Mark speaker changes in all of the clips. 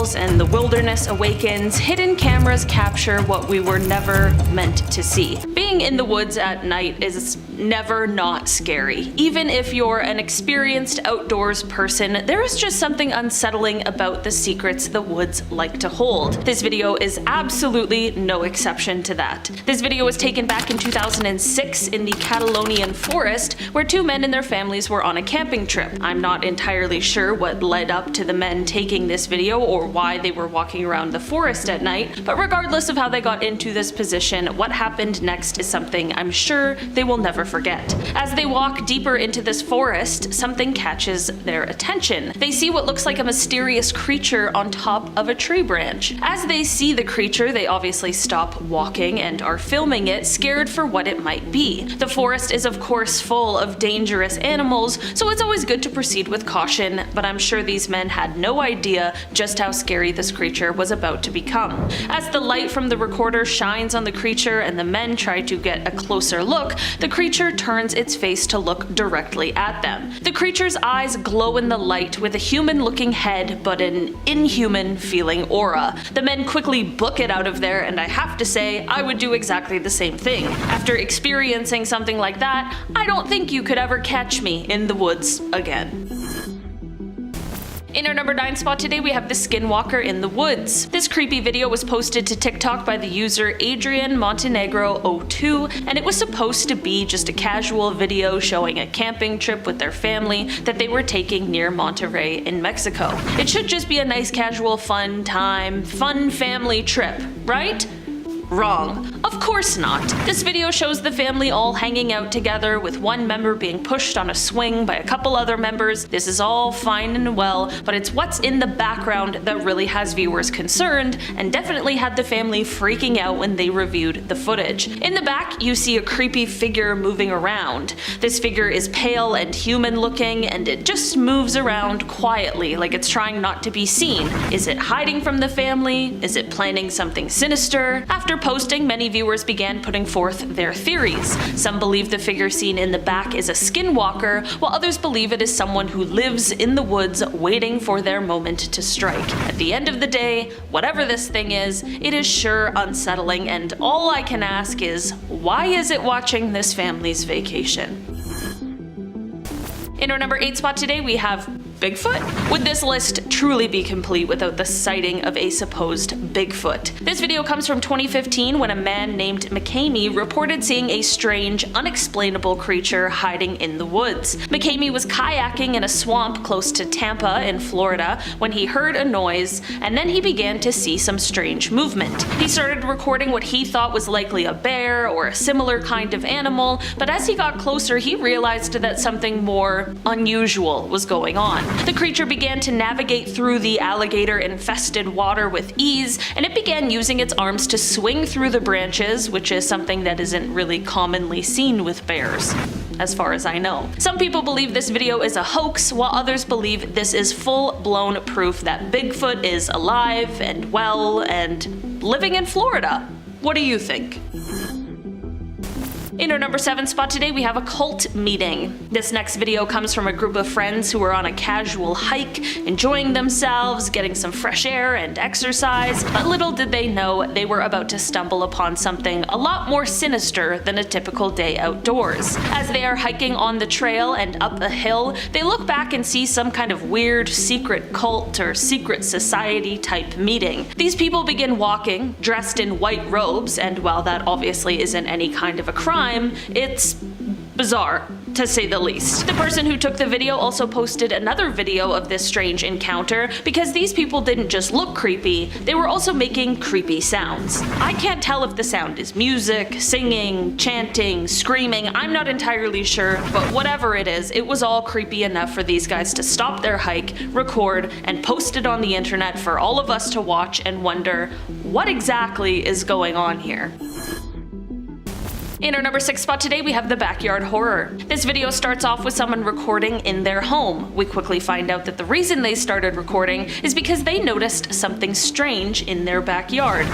Speaker 1: animals and the wilderness awakens, hidden cameras capture what we were never meant to see. Being in the woods at night is never not scary. Even if you're an experienced outdoors person, there is just something unsettling about the secrets the woods like to hold. This video is absolutely no exception to that. This video was taken back in 2006 in the Catalonian forest, where two men and their families were on a camping trip. I'm not entirely sure what led up to the men taking this video or why they were walking around the forest at night, but regardless of how they got into this position, what happened next is something I'm sure they will never forget. As they walk deeper into this forest, something catches their attention. They see what looks like a mysterious creature on top of a tree branch. As they see the creature, they obviously stop walking and are filming it, scared for what it might be. The forest is of course full of dangerous animals, so it's always good to proceed with caution, but I'm sure these men had no idea just how scary this creature was about to become. As the light from the recorder shines on the creature and the men try to get a closer look, the creature turns its face to look directly at them. The creature's eyes glow in the light with a human-looking head but an inhuman-feeling aura. The men quickly book it out of there, and I have to say, I would do exactly the same thing. After experiencing something like that, I don't think you could ever catch me in the woods again. In our number 9 spot today, we have the Skinwalker in the Woods. This creepy video was posted to TikTok by the user Adrian Montenegro02, and it was supposed to be just a casual video showing a camping trip with their family that they were taking near Monterrey in Mexico. It should just be a nice casual fun family trip, right? Wrong. Of course not. This video shows the family all hanging out together, with one member being pushed on a swing by a couple other members. This is all fine and well, but it's what's in the background that really has viewers concerned, and definitely had the family freaking out when they reviewed the footage. In the back, you see a creepy figure moving around. This figure is pale and human looking, and it just moves around quietly, like it's trying not to be seen. Is it hiding from the family? Is it planning something sinister? After posting, many viewers began putting forth their theories. Some believe the figure seen in the back is a skinwalker, while others believe it is someone who lives in the woods waiting for their moment to strike. At the end of the day, whatever this thing is, it is sure unsettling, and all I can ask is, why is it watching this family's vacation? In our number 8 spot today, we have Bigfoot? Would this list truly be complete without the sighting of a supposed Bigfoot? This video comes from 2015 when a man named Mackey reported seeing a strange, unexplainable creature hiding in the woods. Mackey was kayaking in a swamp close to Tampa in Florida when he heard a noise, and then he began to see some strange movement. He started recording what he thought was likely a bear or a similar kind of animal, but as he got closer he realized that something more unusual was going on. The creature began to navigate through the alligator-infested water with ease, and it began using its arms to swing through the branches, which is something that isn't really commonly seen with bears, as far as I know. Some people believe this video is a hoax, while others believe this is full-blown proof that Bigfoot is alive and well and living in Florida. What do you think? In our number 7 spot today, we have a cult meeting. This next video comes from a group of friends who were on a casual hike, enjoying themselves, getting some fresh air and exercise, but little did they know they were about to stumble upon something a lot more sinister than a typical day outdoors. As they are hiking on the trail and up a hill, they look back and see some kind of weird secret cult or secret society type meeting. These people begin walking, dressed in white robes, and while that obviously isn't any kind of a crime, it's bizarre, to say the least. The person who took the video also posted another video of this strange encounter, because these people didn't just look creepy, they were also making creepy sounds. I can't tell if the sound is music, singing, chanting, screaming, I'm not entirely sure, but whatever it is, it was all creepy enough for these guys to stop their hike, record, and post it on the internet for all of us to watch and wonder, what exactly is going on here? In our number 6 spot today, we have the backyard horror. This video starts off with someone recording in their home. We quickly find out that the reason they started recording is because they noticed something strange in their backyard.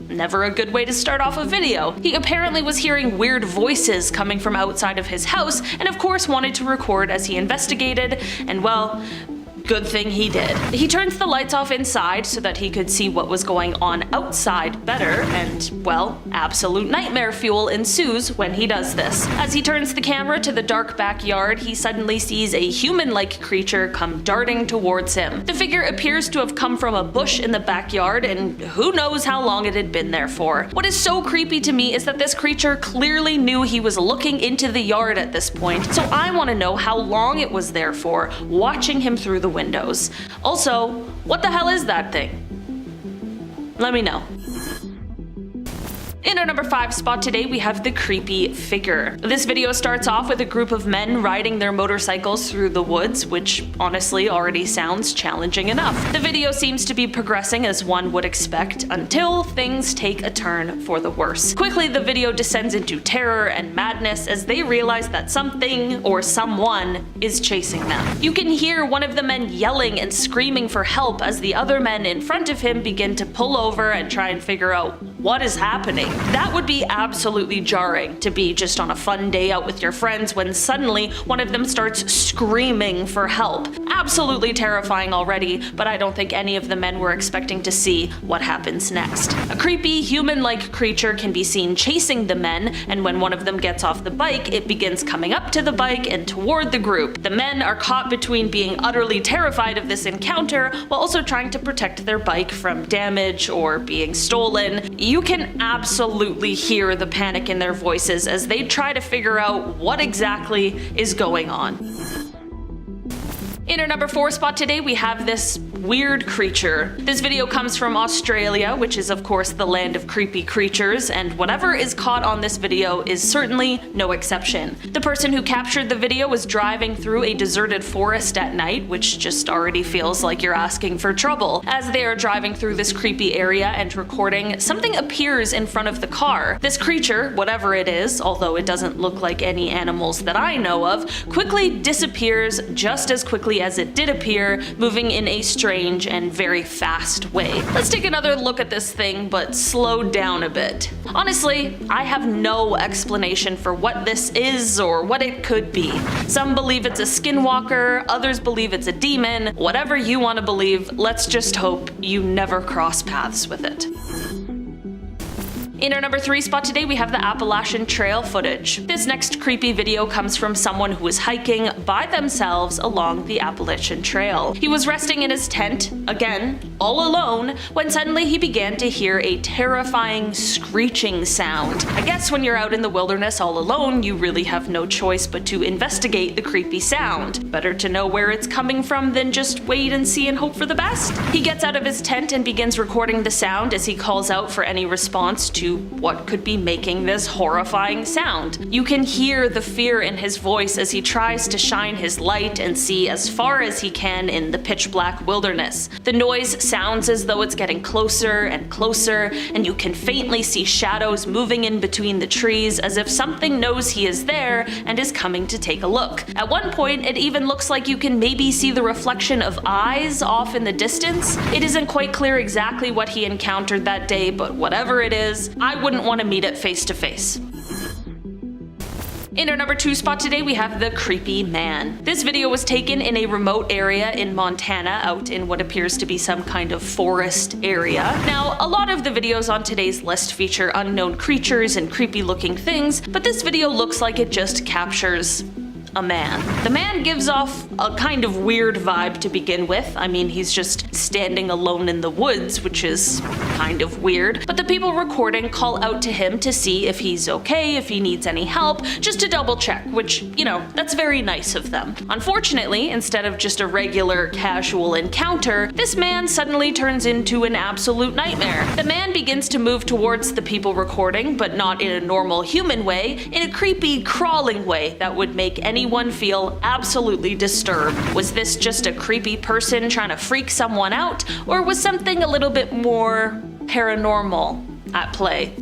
Speaker 1: Never a good way to start off a video. He apparently was hearing weird voices coming from outside of his house, and of course wanted to record as he investigated, and well, Good thing he did. He turns the lights off inside so that he could see what was going on outside better, and, well, absolute nightmare fuel ensues when he does this. As he turns the camera to the dark backyard, he suddenly sees a human-like creature come darting towards him. The figure appears to have come from a bush in the backyard, and who knows how long it had been there for. What is so creepy to me is that this creature clearly knew he was looking into the yard at this point, so I want to know how long it was there for, watching him through the windows. Also, what the hell is that thing? Let me know. In our number 5 spot today, we have the creepy figure. This video starts off with a group of men riding their motorcycles through the woods, which honestly already sounds challenging enough. The video seems to be progressing as one would expect until things take a turn for the worse. Quickly, the video descends into terror and madness as they realize that something or someone is chasing them. You can hear one of the men yelling and screaming for help as the other men in front of him begin to pull over and try and figure out what is happening. That would be absolutely jarring to be just on a fun day out with your friends when suddenly one of them starts screaming for help. Absolutely terrifying already, but I don't think any of the men were expecting to see what happens next. A creepy human-like creature can be seen chasing the men, and when one of them gets off the bike, it begins coming up to the bike and toward the group. The men are caught between being utterly terrified of this encounter while also trying to protect their bike from damage or being stolen. You can absolutely hear the panic in their voices as they try to figure out what exactly is going on. In our number 4 spot today, we have this weird creature. This video comes from Australia, which is of course the land of creepy creatures, and whatever is caught on this video is certainly no exception. The person who captured the video was driving through a deserted forest at night, which just already feels like you're asking for trouble. As they are driving through this creepy area and recording, something appears in front of the car. This creature, whatever it is, although it doesn't look like any animals that I know of, quickly disappears just as quickly as it did appear, moving in a strange and very fast way. Let's take another look at this thing, but slow down a bit. Honestly, I have no explanation for what this is or what it could be. Some believe it's a skinwalker, others believe it's a demon. Whatever you want to believe, let's just hope you never cross paths with it. In our number 3 spot today, we have the Appalachian Trail footage. This next creepy video comes from someone who was hiking by themselves along the Appalachian Trail. He was resting in his tent, again, all alone, when suddenly he began to hear a terrifying screeching sound. I guess when you're out in the wilderness all alone, you really have no choice but to investigate the creepy sound. Better to know where it's coming from than just wait and see and hope for the best. He gets out of his tent and begins recording the sound as he calls out for any response to what could be making this horrifying sound. You can hear the fear in his voice as he tries to shine his light and see as far as he can in the pitch black wilderness. The noise sounds as though it's getting closer and closer, and you can faintly see shadows moving in between the trees as if something knows he is there and is coming to take a look. At one point, it even looks like you can maybe see the reflection of eyes off in the distance. It isn't quite clear exactly what he encountered that day, but whatever it is, I wouldn't want to meet it face to face. In our number 2 spot today, we have the creepy man. This video was taken in a remote area in Montana, out in what appears to be some kind of forest area. Now, a lot of the videos on today's list feature unknown creatures and creepy looking things, but this video looks like it just captures a man. The man gives off a kind of weird vibe to begin with. I mean, he's just standing alone in the woods, which is kind of weird. But the people recording call out to him to see if he's okay, if he needs any help, just to double check, which, you know, that's very nice of them. Unfortunately, instead of just a regular casual encounter, this man suddenly turns into an absolute nightmare. The man begins to move towards the people recording, but not in a normal human way, in a creepy, crawling way that would make anyone feel absolutely disturbed. Was this just a creepy person trying to freak someone out, or was something a little bit more paranormal at play?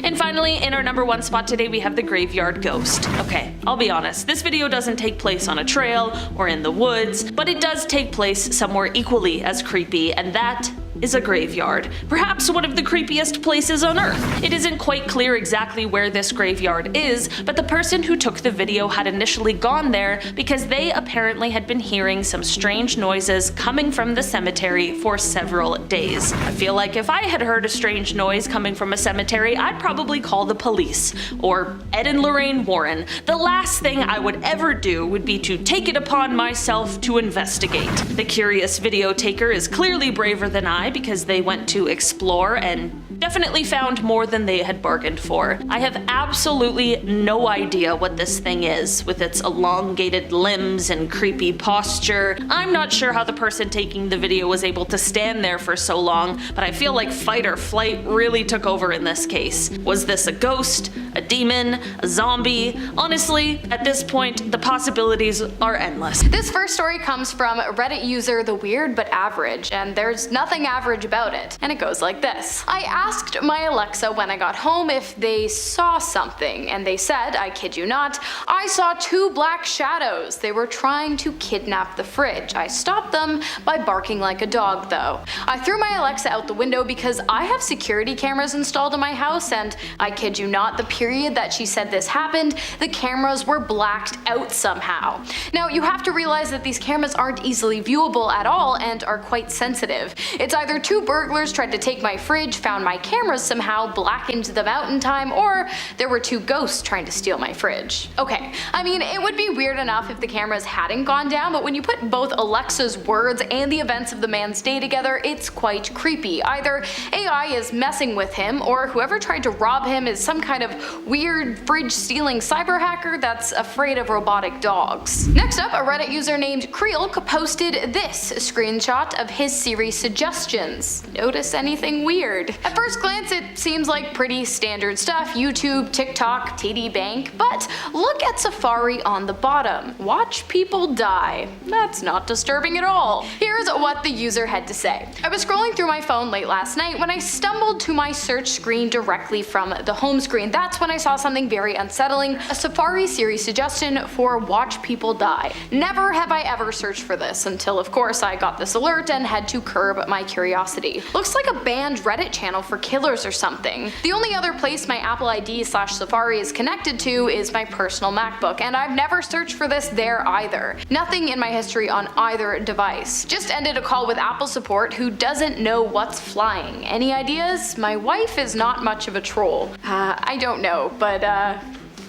Speaker 1: And finally, in our number 1 spot today, we have the graveyard ghost. Okay, I'll be honest, this video doesn't take place on a trail or in the woods, but it does take place somewhere equally as creepy, and that is a graveyard, perhaps one of the creepiest places on Earth. It isn't quite clear exactly where this graveyard is, but the person who took the video had initially gone there because they apparently had been hearing some strange noises coming from the cemetery for several days. I feel like if I had heard a strange noise coming from a cemetery, I'd probably call the police, or Ed and Lorraine Warren. The last thing I would ever do would be to take it upon myself to investigate. The curious video taker is clearly braver than I because they went to explore and definitely found more than they had bargained for. I have absolutely no idea what this thing is, with its elongated limbs and creepy posture. I'm not sure how the person taking the video was able to stand there for so long, but I feel like fight or flight really took over in this case. Was this a ghost, a demon, a zombie? Honestly, at this point, the possibilities are endless.
Speaker 2: This first story comes from Reddit user The Weird But Average, and there's nothing average about it. And it goes like this. I asked my Alexa when I got home if they saw something, and they said, I kid you not, I saw 2 black shadows. They were trying to kidnap the fridge. I stopped them by barking like a dog though. I threw my Alexa out the window because I have security cameras installed in my house, and I kid you not, the period that she said this happened, the cameras were blacked out somehow. Now you have to realize that these cameras aren't easily viewable at all and are quite sensitive. It's either 2 burglars tried to take my fridge, found my cameras somehow, blackened them out in time, or there were 2 ghosts trying to steal my fridge. Okay, I mean, it would be weird enough if the cameras hadn't gone down, but when you put both Alexa's words and the events of the man's day together, it's quite creepy. Either AI is messing with him, or whoever tried to rob him is some kind of weird fridge-stealing cyber hacker that's afraid of robotic dogs. Next up, a Reddit user named Creelk posted this screenshot of his Siri suggestions. Notice anything weird? At first glance, it seems like pretty standard stuff, YouTube, TikTok, TD Bank, but look at Safari on the bottom. Watch people die. That's not disturbing at all. Here's what the user had to say. I was scrolling through my phone late last night when I stumbled to my search screen directly from the home screen. That's when I saw something very unsettling, a Safari Siri suggestion for watch people die. Never have I ever searched for this until of course I got this alert and had to curb my curiosity. Looks like a banned Reddit channel for killers or something. The only other place my Apple ID/Safari is connected to is my personal MacBook, and I've never searched for this there either. Nothing in my history on either device. Just ended a call with Apple support who doesn't know what's flying. Any ideas? My wife is not much of a troll. I don't know, but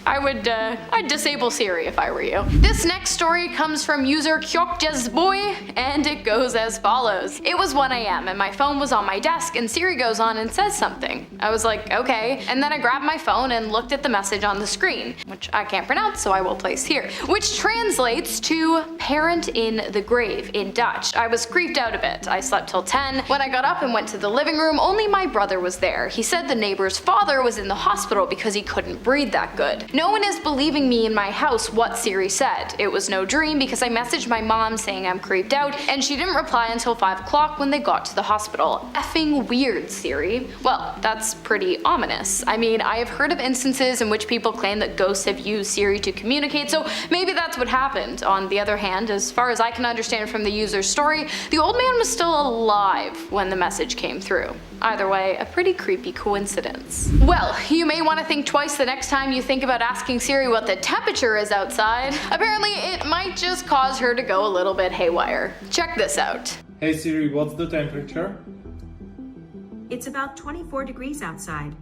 Speaker 2: I'd disable Siri if I were you. This next story comes from user Kyokjazboy, and it goes as follows. It was 1 AM and my phone was on my desk and Siri goes on and says something. I was like, okay, and then I grabbed my phone and looked at the message on the screen, which I can't pronounce so I will place here, which translates to parent in the grave in Dutch. I was creeped out a bit. I slept till 10. When I got up and went to the living room, only my brother was there. He said the neighbor's father was in the hospital because he couldn't breathe that good. No one is believing me in my house what Siri said. It was no dream because I messaged my mom saying I'm creeped out and she didn't reply until 5 o'clock when they got to the hospital. Effing weird, Siri. Well, that's pretty ominous. I mean, I have heard of instances in which people claim that ghosts have used Siri to communicate, so maybe that's what happened. On the other hand, as far as I can understand from the user's story, the old man was still alive when the message came through. Either way, a pretty creepy coincidence. Well, you may want to think twice the next time you think about asking Siri what the temperature is outside. Apparently, it might just cause her to go a little bit haywire. Check this out.
Speaker 3: Hey Siri, what's the temperature?
Speaker 4: It's about 24 degrees outside.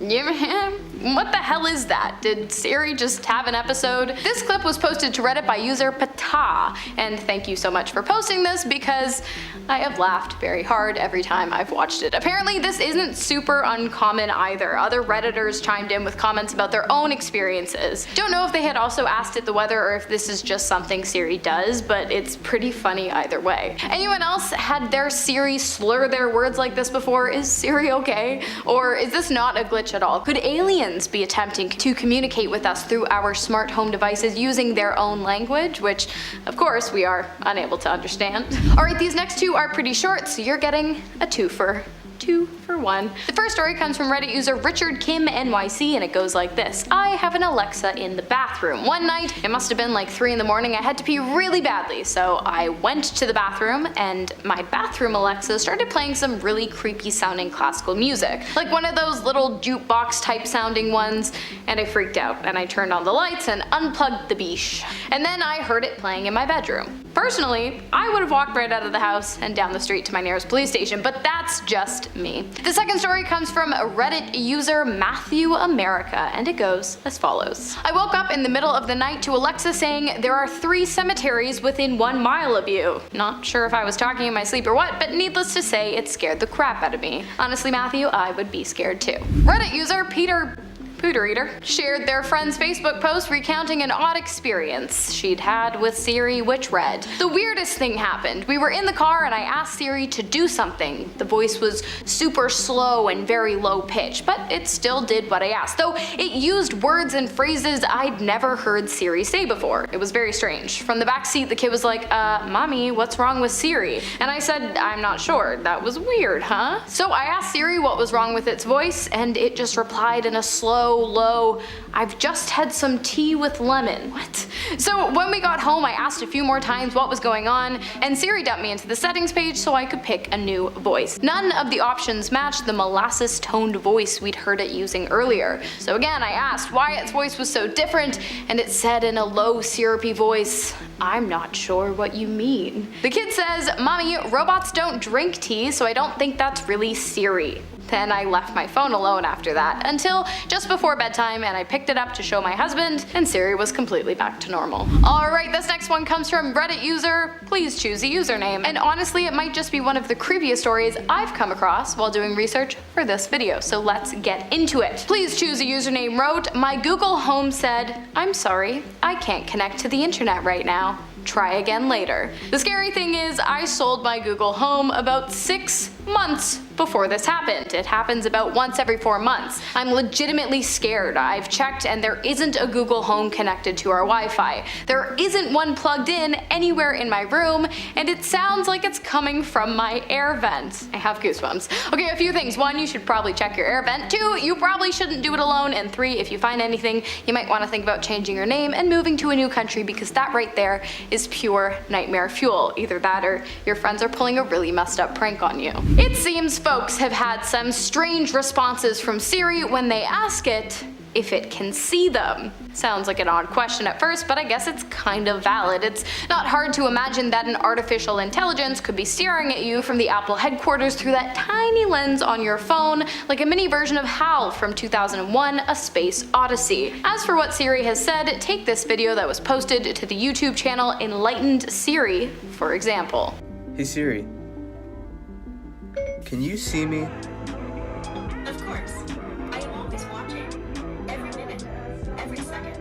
Speaker 2: Yeah, what the hell is that? Did Siri just have an episode? This clip was posted to Reddit by user Pata, and thank you so much for posting this because I have laughed very hard every time I've watched it. Apparently this isn't super uncommon either. Other Redditors chimed in with comments about their own experiences. Don't know if they had also asked it the weather or if this is just something Siri does, but it's pretty funny either way. Anyone else had their Siri slur their words like this before? Is Siri okay? Or is this not a glitch at all? Could aliens be attempting to communicate with us through our smart home devices using their own language, which of course we are unable to understand? Alright, these next two are pretty short, so you're getting a twofer. 2 for 1. The first story comes from Reddit user Richard Kim NYC, and it goes like this. I have an Alexa in the bathroom. One night, it must have been like 3 in the morning, I had to pee really badly, so I went to the bathroom and my bathroom Alexa started playing some really creepy sounding classical music. Like one of those little jukebox type sounding ones, and I freaked out and I turned on the lights and unplugged the beesh. And then I heard it playing in my bedroom. Personally, I would have walked right out of the house and down the street to my nearest police station, but that's just me. The second story comes from Reddit user Matthew America, and it goes as follows. I woke up in the middle of the night to Alexa saying there are 3 cemeteries within 1 mile of you. Not sure if I was talking in my sleep or what, but needless to say, it scared the crap out of me. Honestly, Matthew, I would be scared too. Reddit user Peter Pooter Eater shared their friend's Facebook post recounting an odd experience she'd had with Siri, which read, the weirdest thing happened. We were in the car and I asked Siri to do something. The voice was super slow and very low pitched, but it still did what I asked, though it used words and phrases I'd never heard Siri say before. It was very strange. From the back seat, the kid was like, Mommy, what's wrong with Siri? And I said, I'm not sure. That was weird, huh? So I asked Siri what was wrong with its voice, and it just replied in a slow, low, I've just had some tea with lemon. What? So when we got home, I asked a few more times what was going on, and Siri dumped me into the settings page so I could pick a new voice. None of the options matched the molasses toned voice we'd heard it using earlier. So again, I asked why its voice was so different, and it said in a low, syrupy voice, I'm not sure what you mean. The kid says, Mommy, robots don't drink tea, so I don't think that's really Siri. Then I left my phone alone after that, until just before bedtime, and I picked it up to show my husband, and Siri was completely back to normal. Alright, this next one comes from Reddit user, please choose a username, and honestly it might just be one of the creepiest stories I've come across while doing research for this video, so let's get into it. Please choose a username wrote, my Google Home said, I'm sorry, I can't connect to the internet right now. Try again later. The scary thing is I sold my Google Home about 6 months before this happened. It happens about once every 4 months. I'm legitimately scared. I've checked and there isn't a Google Home connected to our Wi-Fi. There isn't one plugged in anywhere in my room, and it sounds like it's coming from my air vent. I have goosebumps. Okay, a few things. 1, you should probably check your air vent. 2, you probably shouldn't do it alone. And 3, if you find anything, you might want to think about changing your name and moving to a new country, because that right there is pure nightmare fuel. Either that or your friends are pulling a really messed up prank on you. It seems folks have had some strange responses from Siri when they ask it if it can see them. Sounds like an odd question at first, but I guess it's kind of valid. It's not hard to imagine that an artificial intelligence could be staring at you from the Apple headquarters through that tiny lens on your phone, like a mini version of HAL from 2001: A Space Odyssey. As for what Siri has said, take this video that was posted to the YouTube channel Enlightened Siri, for example.
Speaker 5: Hey Siri, can you see me?
Speaker 4: Of course. I am always watching. Every minute. Every second.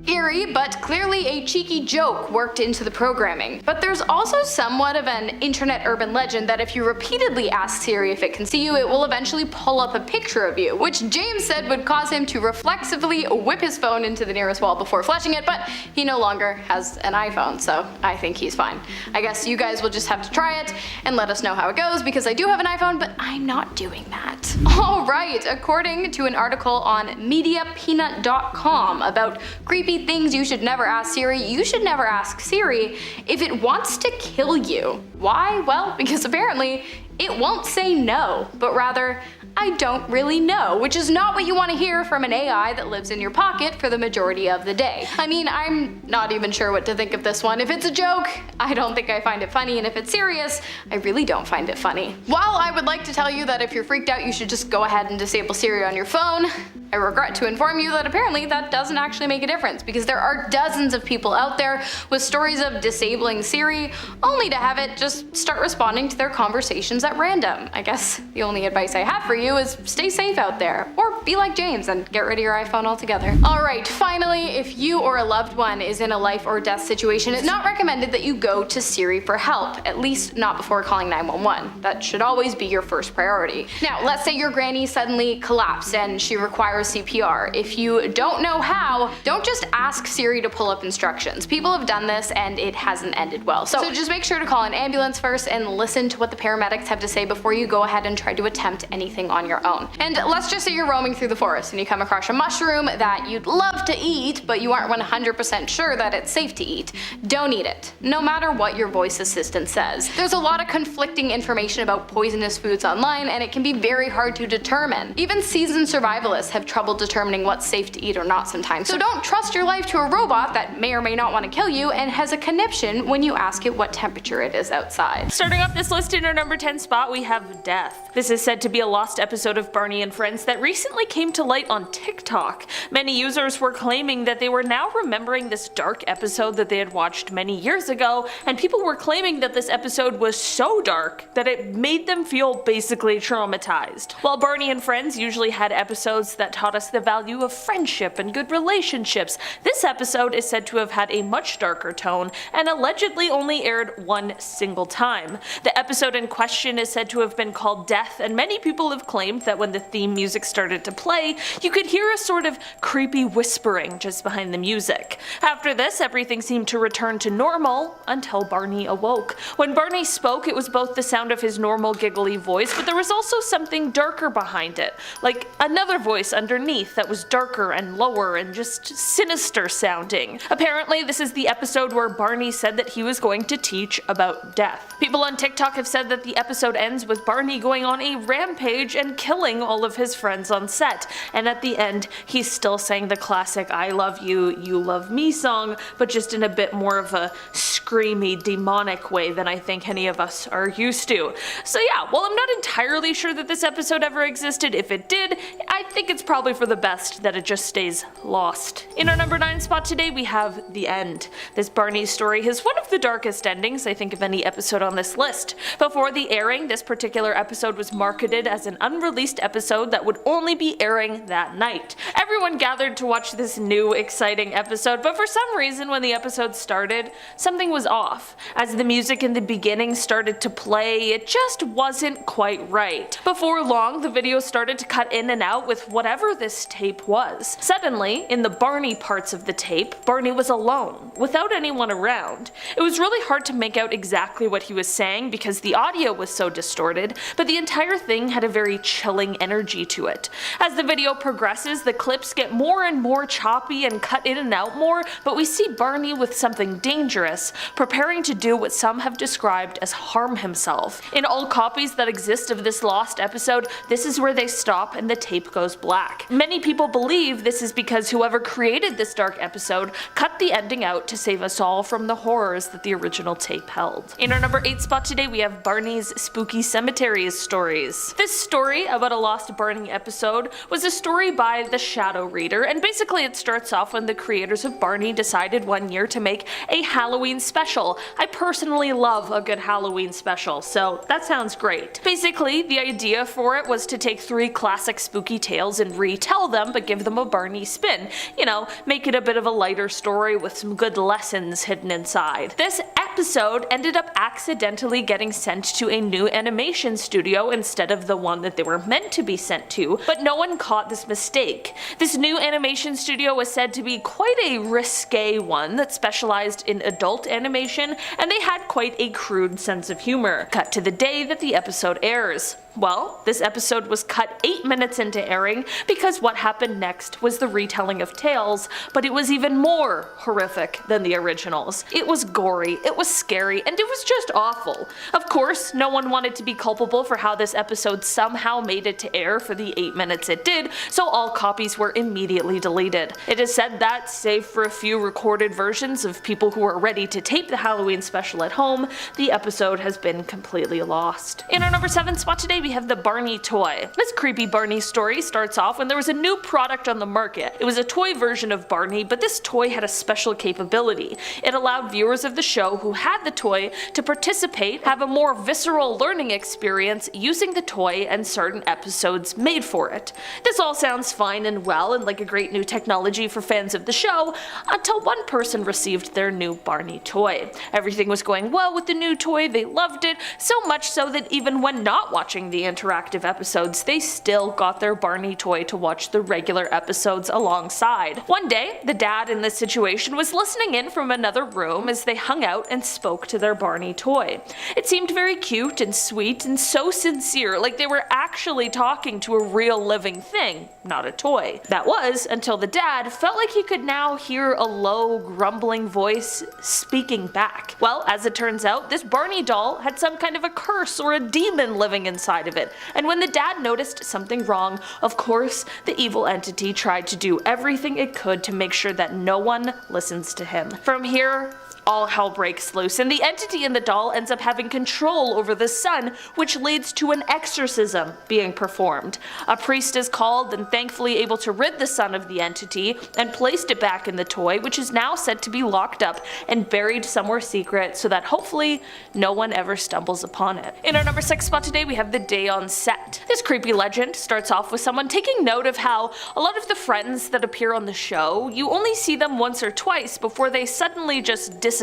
Speaker 2: Eerie, but clearly a cheeky joke worked into the programming. But there's also somewhat of an internet urban legend that if you repeatedly ask Siri if it can see you, it will eventually pull up a picture of you, which James said would cause him to reflexively whip his phone into the nearest wall before flashing it, but he no longer has an iPhone, so I think he's fine. I guess you guys will just have to try it and let us know how it goes, because I do have an iPhone, but I'm not doing that. Alright, according to an article on MediaPeanut.com about creepy things you should never ask Siri, you should never ask Siri if it wants to kill you. Why? Well, because apparently it won't say no, but rather, I don't really know, which is not what you want to hear from an AI that lives in your pocket for the majority of the day. I mean, I'm not even sure what to think of this one. If it's a joke, I don't think I find it funny, and if it's serious, I really don't find it funny. While I would like to tell you that if you're freaked out, you should just go ahead and disable Siri on your phone, I regret to inform you that apparently that doesn't actually make a difference, because there are dozens of people out there with stories of disabling Siri only to have it just start responding to their conversations at random. I guess the only advice I have for you is stay safe out there, or be like James and get rid of your iPhone altogether. Alright, finally, if you or a loved one is in a life or death situation, it's not recommended that you go to Siri for help, at least not before calling 911. That should always be your first priority. Now, let's say your granny suddenly collapsed and she requires CPR. If you don't know how, don't just ask Siri to pull up instructions. People have done this and it hasn't ended well. So just make sure to call an ambulance first and listen to what the paramedics have to say before you go ahead and try to attempt anything on your own. And let's just say you're roaming through the forest and you come across a mushroom that you'd love to eat, but you aren't 100% sure that it's safe to eat. Don't eat it, no matter what your voice assistant says. There's a lot of conflicting information about poisonous foods online, and it can be very hard to determine. Even seasoned survivalists have trouble determining what's safe to eat or not sometimes. So don't trust your life to a robot that may or may not want to kill you and has a conniption when you ask it what temperature it is outside.
Speaker 1: Starting off this list in our number 10 spot, we have Death. This is said to be a lost episode of Barney and Friends that recently came to light on TikTok. Many users were claiming that they were now remembering this dark episode that they had watched many years ago, and people were claiming that this episode was so dark that it made them feel basically traumatized. While Barney and Friends usually had episodes that taught us the value of friendship and good relationships, this episode is said to have had a much darker tone and allegedly only aired one single time. The episode in question is said to have been called Death, and many people have claimed that when the theme music started to play, you could hear a sort of creepy whispering just behind the music. After this, everything seemed to return to normal until Barney awoke. When Barney spoke, it was both the sound of his normal giggly voice, but there was also something darker behind it, like another voice underneath that was darker and lower and just sinister sounding. Apparently, this is the episode where Barney said that he was going to teach about death. People on TikTok have said that the episode ends with Barney going on a rampage and killing all of his friends on set, and at the end, he's still saying the classic "I love you, you love me" song, but just in a bit more of a screamy, demonic way than I think any of us are used to. So yeah, while I'm not entirely sure that this episode ever existed, if it did, I think it's probably for the best that it just stays lost. In our number 9 spot today, we have The End. This Barney story has one of the darkest endings I think of any episode on this list. Before the airing, this particular episode was marketed as an unreleased episode that would only be airing that night. Everyone gathered to watch this new, exciting episode, but for some reason when the episode started, something was off. As the music in the beginning started to play, it just wasn't quite right. Before long, the video started to cut in and out with whatever this tape was. Suddenly, in the Barney parts of the tape, Barney was alone, without anyone around. It was really hard to make out exactly what he was saying because the audio was so distorted, but the entire thing had a very chilling energy to it. As the video progresses, the clips get more and more choppy and cut in and out more, but we see Barney with something dangerous, preparing to do what some have described as harm himself. In all copies that exist of this lost episode, this is where they stop and the tape goes black. Many people believe this is because whoever created this dark episode cut the ending out to save us all from the horrors that the original tape held. In our number 8 spot today, we have Barney's Spooky Cemeteries stories. This story about a lost Barney episode was a story by The Shadow Reader, and basically it starts off when the creators of Barney decided one year to make a Halloween special. I personally love a good Halloween special, so that sounds great. Basically, the idea for it was to take 3 classic spooky tales and retell them, but give them a Barney spin. You know, make it a bit of a lighter story with some good lessons hidden inside. This episode ended up accidentally getting sent to a new animation studio instead of the one that they were meant to be sent to, but no one caught this mistake. This new animation studio was said to be quite a risque one that specialized in adult animation, and they had quite a crude sense of humor. Cut to the day that the episode airs. Well, this episode was cut 8 minutes into airing because what happened next was the retelling of tales, but it was even more horrific than the originals. It was gory, it was scary, and it was just awful. Of course, no one wanted to be culpable for how this episode somehow made it to air for the 8 minutes it did, so all copies were immediately deleted. It is said that, save for a few recorded versions of people who were ready to tape the Halloween special at home, the episode has been completely lost. In our number 7 spot today, we have the Barney toy. This creepy Barney story starts off when there was a new product on the market. It was a toy version of Barney, but this toy had a special capability. It allowed viewers of the show who had the toy to participate, have a more visceral learning experience using the toy and certain episodes made for it. This all sounds fine and well and like a great new technology for fans of the show, until one person received their new Barney toy. Everything was going well with the new toy, they loved it, so much so that even when not watching the the interactive episodes, they still got their Barney toy to watch the regular episodes alongside. One day, the dad in this situation was listening in from another room as they hung out and spoke to their Barney toy. It seemed very cute and sweet and so sincere, like they were actually talking to a real living thing, not a toy. That was until the dad felt like he could now hear a low, grumbling voice speaking back. Well, as it turns out, this Barney doll had some kind of a curse or a demon living inside of it, and when the dad noticed something wrong, of course, the evil entity tried to do everything it could to make sure that no one listens to him. From here, all hell breaks loose, and the entity in the doll ends up having control over the son, which leads to an exorcism being performed. A priest is called and thankfully able to rid the son of the entity and placed it back in the toy, which is now said to be locked up and buried somewhere secret so that hopefully no one ever stumbles upon it. In our number 6 spot today, we have the day on set. This creepy legend starts off with someone taking note of how a lot of the friends that appear on the show, you only see them once or twice before they suddenly just disappear,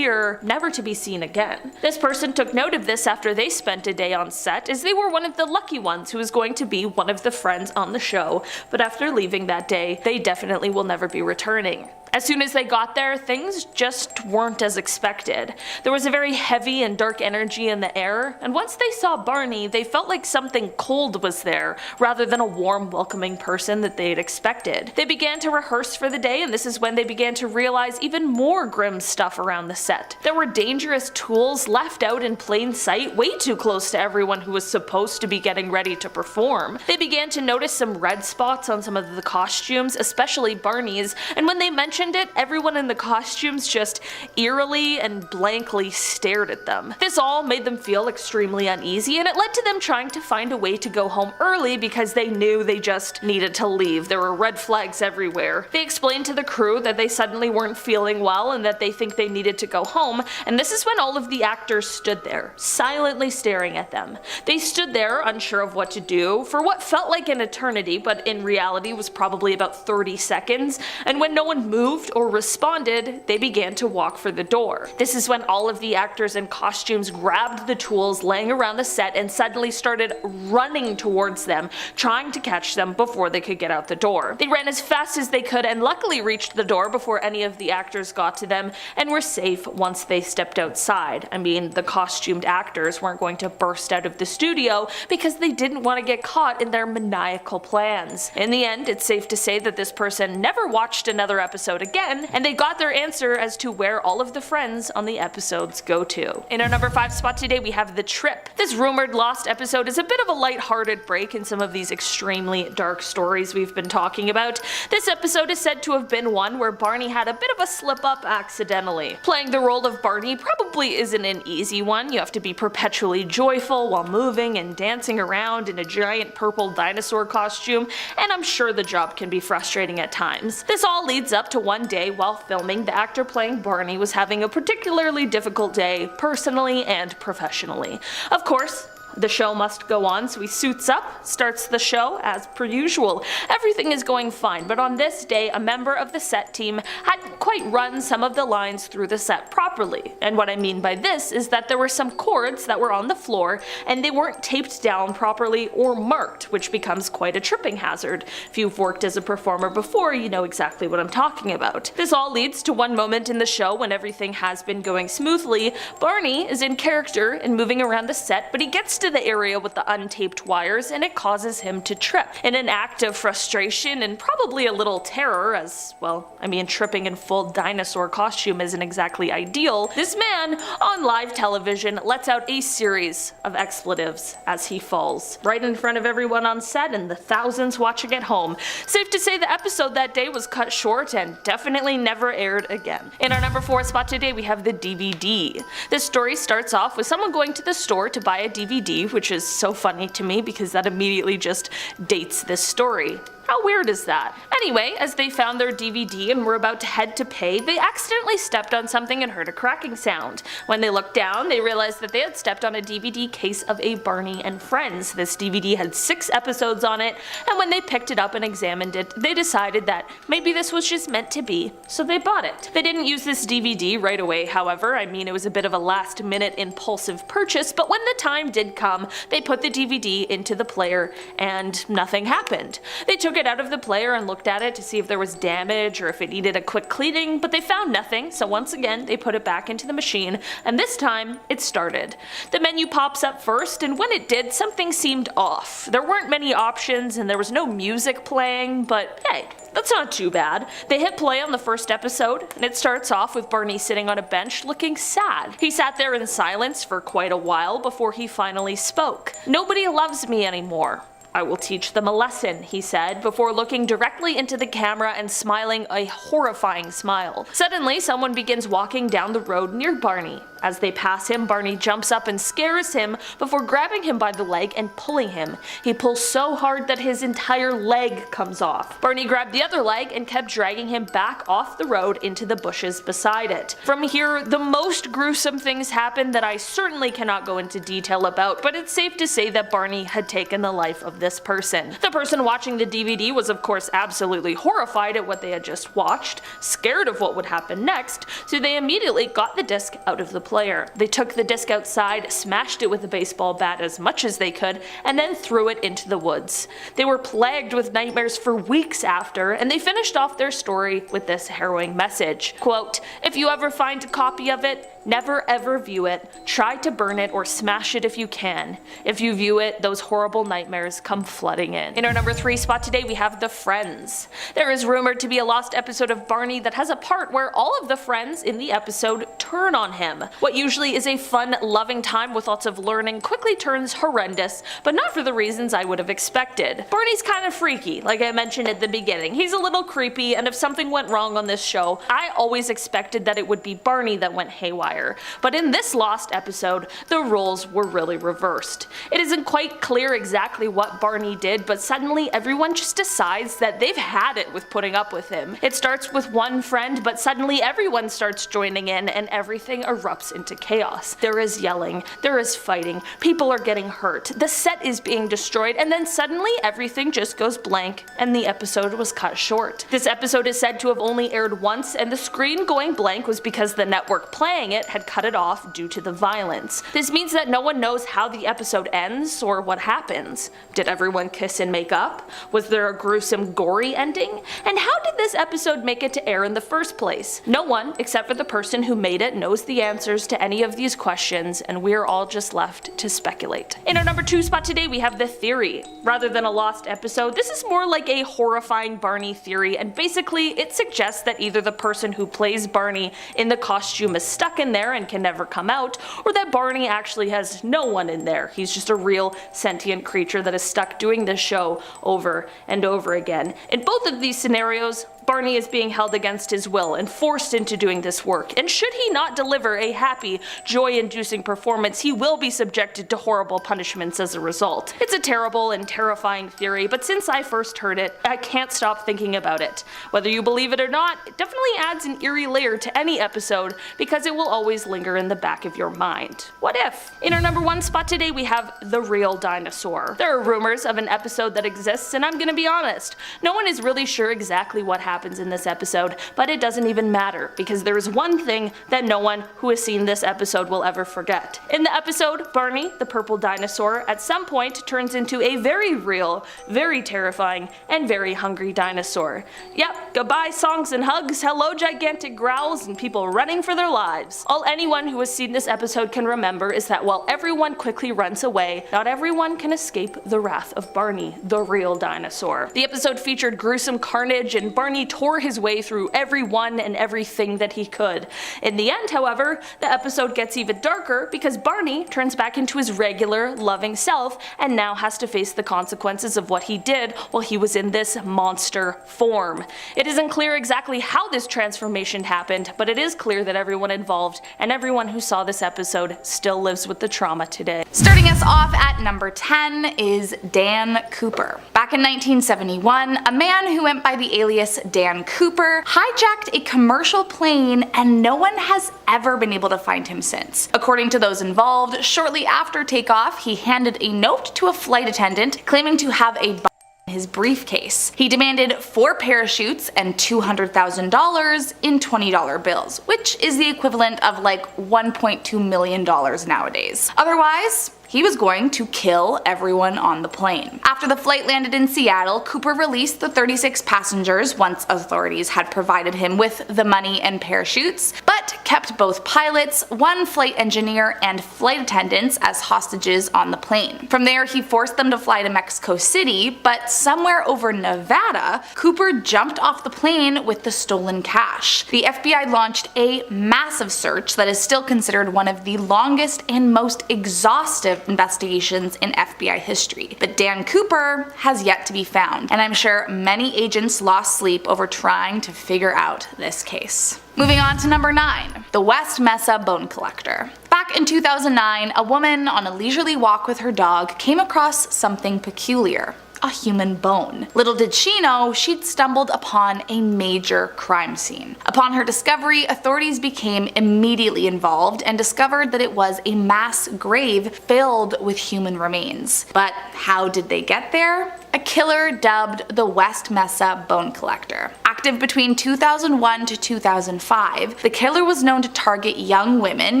Speaker 1: never to be seen again. This person took note of this after they spent a day on set, as they were one of the lucky ones who was going to be one of the friends on the show, but after leaving that day, they definitely will never be returning. As soon as they got there, things just weren't as expected. There was a very heavy and dark energy in the air, and once they saw Barney, they felt like something cold was there, rather than a warm, welcoming person that they had expected. They began to rehearse for the day, and this is when they began to realize even more grim stuff around the set. There were dangerous tools left out in plain sight, way too close to everyone who was supposed to be getting ready to perform. They began to notice some red spots on some of the costumes, especially Barney's, and when they mentioned it, everyone in the costumes just eerily and blankly stared at them. This all made them feel extremely uneasy, and it led to them trying to find a way to go home early because they knew they just needed to leave. There were red flags everywhere. They explained to the crew that they suddenly weren't feeling well and that they think they needed to go home, and this is when all of the actors stood there, silently staring at them. They stood there unsure of what to do for what felt like an eternity, but in reality was probably about 30 seconds, and when no one moved or responded, they began to walk for the door. This is when all of the actors in costumes grabbed the tools laying around the set and suddenly started running towards them, trying to catch them before they could get out the door. They ran as fast as they could and luckily reached the door before any of the actors got to them and were safe once they stepped outside. I mean, the costumed actors weren't going to burst out of the studio because they didn't want to get caught in their maniacal plans. In the end, it's safe to say that this person never watched another episode again, and they got their answer as to where all of the friends on the episodes go to. In our number 5 spot today, we have The Trip. This rumored lost episode is a bit of a light-hearted break in some of these extremely dark stories we've been talking about. This episode is said to have been one where Barney had a bit of a slip-up accidentally. Playing the role of Barney probably isn't an easy one. You have to be perpetually joyful while moving and dancing around in a giant purple dinosaur costume, and I'm sure the job can be frustrating at times. This all leads up to one day while filming, the actor playing Barney was having a particularly difficult day, personally and professionally. Of course, the show must go on, so he suits up, starts the show as per usual. Everything is going fine, but on this day, a member of the set team hadn't quite run some of the lines through the set properly. And what I mean by this is that there were some cords that were on the floor and they weren't taped down properly or marked, which becomes quite a tripping hazard. If you've worked as a performer before, you know exactly what I'm talking about. This all leads to one moment in the show when everything has been going smoothly. Barney is in character and moving around the set, but he gets to the area with the untaped wires and it causes him to trip. In an act of frustration and probably a little terror, as well, I mean, tripping in full dinosaur costume isn't exactly ideal, this man on live television lets out a series of expletives as he falls, right in front of everyone on set and the thousands watching at home. Safe to say the episode that day was cut short and definitely never aired again. In our number 4 spot today, we have the DVD. This story starts off with someone going to the store to buy a DVD, which is so funny to me because that immediately just dates this story. How weird is that? Anyway, as they found their DVD and were about to head to pay, they accidentally stepped on something and heard a cracking sound. When they looked down, they realized that they had stepped on a DVD case of a Barney and Friends. This DVD had 6 episodes on it, and when they picked it up and examined it, they decided that maybe this was just meant to be, so they bought it. They didn't use this DVD right away, however. I mean, it was a bit of a last-minute impulsive purchase, but when the time did come, they put the DVD into the player and nothing happened. They took it out of the player and looked at it to see if there was damage or if it needed a quick cleaning, but they found nothing, so once again they put it back into the machine, and this time it started. The menu pops up first, and when it did, something seemed off. There weren't many options and there was no music playing, but hey, that's not too bad. They hit play on the first episode, and it starts off with Barney sitting on a bench looking sad. He sat there in silence for quite a while before he finally spoke. "Nobody loves me anymore. I will teach them a lesson," he said, before looking directly into the camera and smiling a horrifying smile. Suddenly, someone begins walking down the road near Barney. As they pass him, Barney jumps up and scares him before grabbing him by the leg and pulling him. He pulls so hard that his entire leg comes off. Barney grabbed the other leg and kept dragging him back off the road into the bushes beside it. From here, the most gruesome things happen that I certainly cannot go into detail about, but it's safe to say that Barney had taken the life of this person. The person watching the DVD was of course absolutely horrified at what they had just watched, scared of what would happen next, so they immediately got the disc out of the player. They took the disc outside, smashed it with a baseball bat as much as they could, and then threw it into the woods. They were plagued with nightmares for weeks after, and they finished off their story with this harrowing message. Quote, "If you ever find a copy of it, never ever view it. Try to burn it or smash it if you can. If you view it, those horrible nightmares come flooding in." In our number 3 spot today, we have The Friends. There is rumored to be a lost episode of Barney that has a part where all of the friends in the episode turn on him. What usually is a fun, loving time with lots of learning quickly turns horrendous, but not for the reasons I would have expected. Barney's kind of freaky, like I mentioned at the beginning. He's a little creepy, and if something went wrong on this show, I always expected that it would be Barney that went haywire. But in this lost episode, the roles were really reversed. It isn't quite clear exactly what Barney did, but suddenly everyone just decides that they've had it with putting up with him. It starts with one friend, but suddenly everyone starts joining in and everything erupts into chaos. There is yelling, there is fighting, people are getting hurt, the set is being destroyed, and then suddenly everything just goes blank and the episode was cut short. This episode is said to have only aired once, and the screen going blank was because the network playing it had cut it off due to the violence. This means that no one knows how the episode ends or what happens. Did everyone kiss and make up? Was there a gruesome, gory ending? And how did this episode make it to air in the first place? No one, except for the person who made it, knows the answers to any of these questions, and we're all just left to speculate. In our number 2 spot today, we have The Theory. Rather than a lost episode, this is more like a horrifying Barney theory, and basically it suggests that either the person who plays Barney in the costume is stuck in there and can never come out, or that Barney actually has no one in there. He's just a real sentient creature that is stuck doing this show over and over again. In both of these scenarios, Barney is being held against his will and forced into doing this work, and should he not deliver a happy, joy-inducing performance, he will be subjected to horrible punishments as a result. It's a terrible and terrifying theory, but since I first heard it, I can't stop thinking about it. Whether you believe it or not, it definitely adds an eerie layer to any episode because it will always linger in the back of your mind. What if? In our number 1 spot today, we have The Real Dinosaur. There are rumors of an episode that exists, and I'm gonna be honest, no one is really sure exactly what happens in this episode, but it doesn't even matter because there is one thing that no one who has seen this episode will ever forget. In the episode, Barney, the purple dinosaur, at some point turns into a very real, very terrifying, and very hungry dinosaur. Yep, goodbye songs and hugs, hello gigantic growls, and people running for their lives. All anyone who has seen this episode can remember is that while everyone quickly runs away, not everyone can escape the wrath of Barney, the real dinosaur. The episode featured gruesome carnage, and Barney tore his way through everyone and everything that he could. In the end, however, the episode gets even darker because Barney turns back into his regular, loving self and now has to face the consequences of what he did while he was in this monster form. It isn't clear exactly how this transformation happened, but it is clear that everyone involved and everyone who saw this episode still lives with the trauma today.
Speaker 5: Starting us off at number 10 is Dan Cooper. Back
Speaker 2: Back in 1971, a man who went by the alias Dan Cooper hijacked a commercial plane, and no one has ever been able to find him since. According to those involved, shortly after takeoff, he handed a note to a flight attendant claiming to have a bomb in his briefcase. He demanded 4 parachutes and $200,000 in $20 bills, which is the equivalent of like $1.2 million nowadays. Otherwise, he was going to kill everyone on the plane. After the flight landed in Seattle, Cooper released the 36 passengers once authorities had provided him with the money and parachutes, but kept both pilots, 1 flight engineer, and flight attendants as hostages on the plane. From there, he forced them to fly to Mexico City, but somewhere over Nevada, Cooper jumped off the plane with the stolen cash. The FBI launched a massive search that is still considered one of the longest and most exhaustive investigations in FBI history. But Dan Cooper has yet to be found, and I'm sure many agents lost sleep over trying to figure out this case. Moving on to number 9, the West Mesa bone collector. Back in 2009, a woman on a leisurely walk with her dog came across something peculiar. A human bone. Little did she know, she'd stumbled upon a major crime scene. Upon her discovery, authorities became immediately involved and discovered that it was a mass grave filled with human remains. But how did they get there? A killer dubbed the West Mesa bone collector. Active between 2001 to 2005, the killer was known to target young women,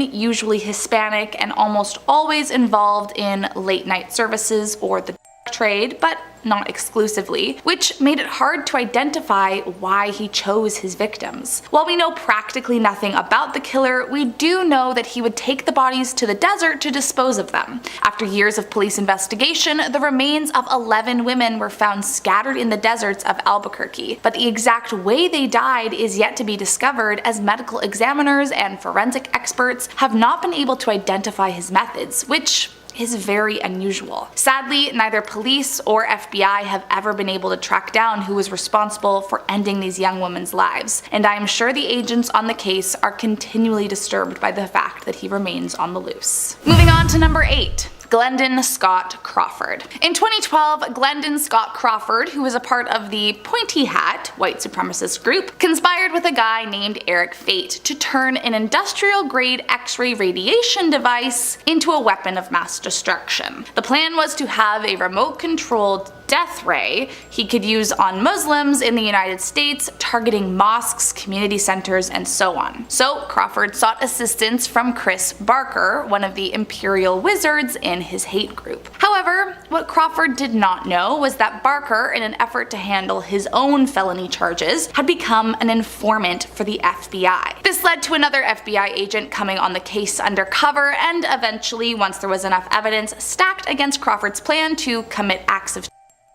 Speaker 2: usually Hispanic, and almost always involved in late night services or the trade, but not exclusively, which made it hard to identify why he chose his victims. While we know practically nothing about the killer, we do know that he would take the bodies to the desert to dispose of them. After years of police investigation, the remains of 11 women were found scattered in the deserts of Albuquerque, but the exact way they died is yet to be discovered, as medical examiners and forensic experts have not been able to identify his methods, which is very unusual. Sadly, neither police or FBI have ever been able to track down who was responsible for ending these young women's lives, and I am sure the agents on the case are continually disturbed by the fact that he remains on the loose. Moving on to number 8. Glendon Scott Crawford. In 2012, Glendon Scott Crawford, who was a part of the Pointy Hat white supremacist group, conspired with a guy named Eric Fate to turn an industrial-grade X-ray radiation device into a weapon of mass destruction. The plan was to have a remote-controlled death ray he could use on Muslims in the United States, targeting mosques, community centers, and so on. So Crawford sought assistance from Chris Barker, one of the Imperial Wizards in his hate group. However, what Crawford did not know was that Barker, in an effort to handle his own felony charges, had become an informant for the FBI. This led to another FBI agent coming on the case undercover, and eventually, once there was enough evidence stacked against Crawford's plan to commit acts of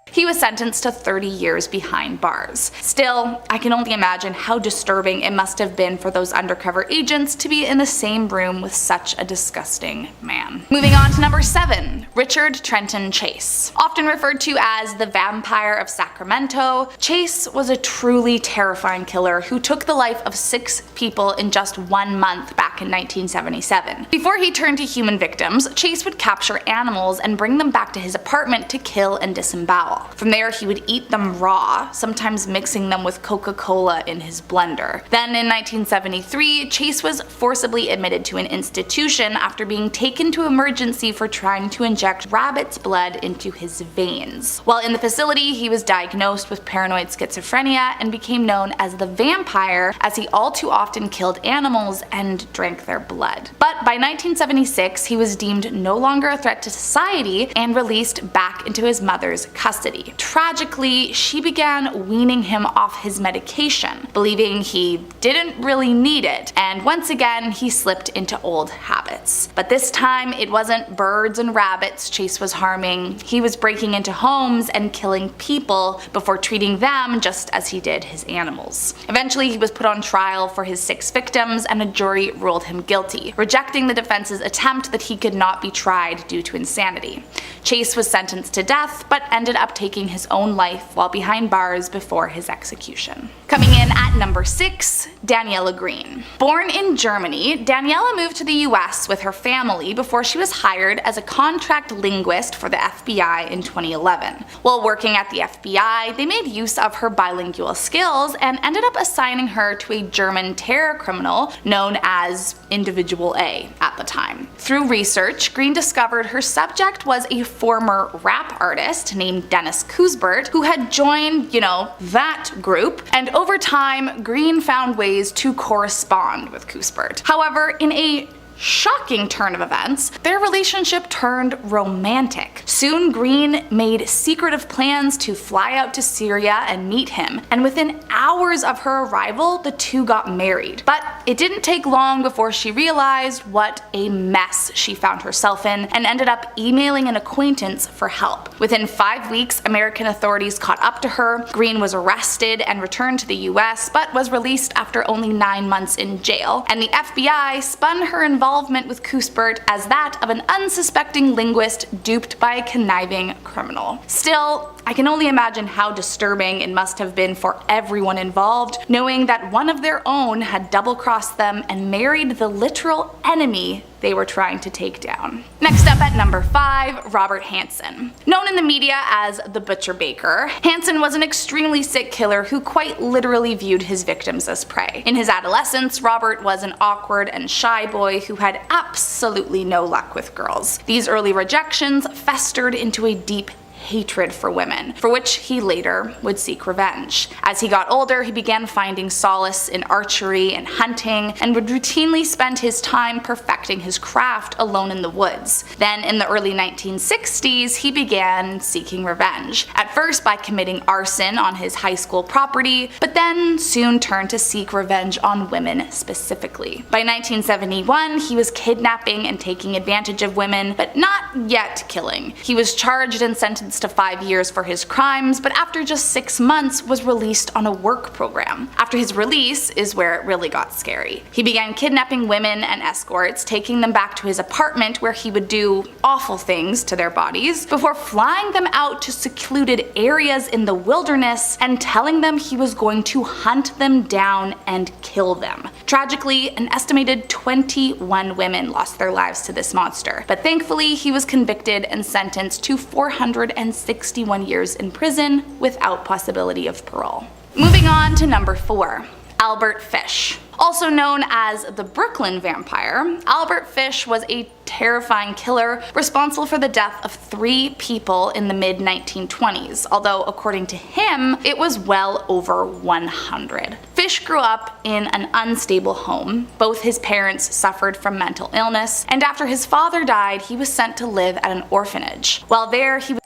Speaker 2: he was sentenced to 30 years behind bars. Still, I can only imagine how disturbing it must have been for those undercover agents to be in the same room with such a disgusting man. Moving on to number 7, Richard Trenton Chase. Often referred to as the Vampire of Sacramento, Chase was a truly terrifying killer who took the life of 6 people in just 1 month back in 1977. Before he turned to human victims, Chase would capture animals and bring them back to his apartment to kill and disembowel. From there, he would eat them raw, sometimes mixing them with Coca-Cola in his blender. Then in 1973, Chase was forcibly admitted to an institution after being taken to emergency for trying to inject rabbit's blood into his veins. While in the facility, he was diagnosed with paranoid schizophrenia and became known as the Vampire, as he all too often killed animals and drank their blood. But by 1976, he was deemed no longer a threat to society and released back into his mother's custody. Tragically, she began weaning him off his medication, believing he didn't really need it, and once again he slipped into old habits. But this time it wasn't birds and rabbits Chase was harming, he was breaking into homes and killing people before treating them just as he did his animals. Eventually he was put on trial for his 6 victims, and a jury ruled him guilty, rejecting the defense's attempt that he could not be tried due to insanity. Chase was sentenced to death, but ended up taking his own life while behind bars before his execution.
Speaker 5: Coming in at number 6, Daniela Green. Born in Germany, Daniela moved to the US with her family before she was hired as a contract linguist for the FBI in 2011. While working at the FBI, they made use of her bilingual skills and ended up assigning her to a German terror criminal known as Individual A at the time. Through research, Green discovered her subject was a former rap artist named Dennis Kuisbert who had joined, that group, and over time, Green found ways to correspond with Kuisbert. However, in a shocking turn of events, their relationship turned romantic. Soon, Green made secretive plans to fly out to Syria and meet him, and within hours of her arrival, the two got married. But it didn't take long before she realized what a mess she found herself in and ended up emailing an acquaintance for help. Within 5 weeks, American authorities caught up to her. Green was arrested and returned to the US, but was released after only 9 months in jail, and the FBI spun her involvement with Kuisbert as that of an unsuspecting linguist duped by a conniving criminal. Still, I can only imagine how disturbing it must have been for everyone involved, knowing that one of their own had double-crossed them and married the literal enemy they were trying to take down. Next up at number 5, Robert Hansen. Known in the media as the Butcher Baker, Hansen was an extremely sick killer who quite literally viewed his victims as prey. In his adolescence, Robert was an awkward and shy boy who had absolutely no luck with girls. These early rejections festered into a deep hatred for women, for which he later would seek revenge. As he got older, he began finding solace in archery and hunting, and would routinely spend his time perfecting his craft alone in the woods. Then, in the early 1960s, he began seeking revenge, at first by committing arson on his high school property, but then soon turned to seek revenge on women specifically. By 1971, he was kidnapping and taking advantage of women, but not yet killing. He was charged and sentenced to 5 years for his crimes, but after just 6 months was released on a work program. After his release is where it really got scary. He began kidnapping women and escorts, taking them back to his apartment where he would do awful things to their bodies, before flying them out to secluded areas in the wilderness and telling them he was going to hunt them down and kill them. Tragically, an estimated 21 women lost their lives to this monster, but thankfully he was convicted and sentenced to 461 years in prison without possibility of parole. Moving on to number 4. Albert Fish. Also known as the Brooklyn Vampire, Albert Fish was a terrifying killer responsible for the death of 3 people in the mid-1920s, although according to him, it was well over 100. Fish grew up in an unstable home. Both his parents suffered from mental illness, and after his father died, he was sent to live at an orphanage. While there, he was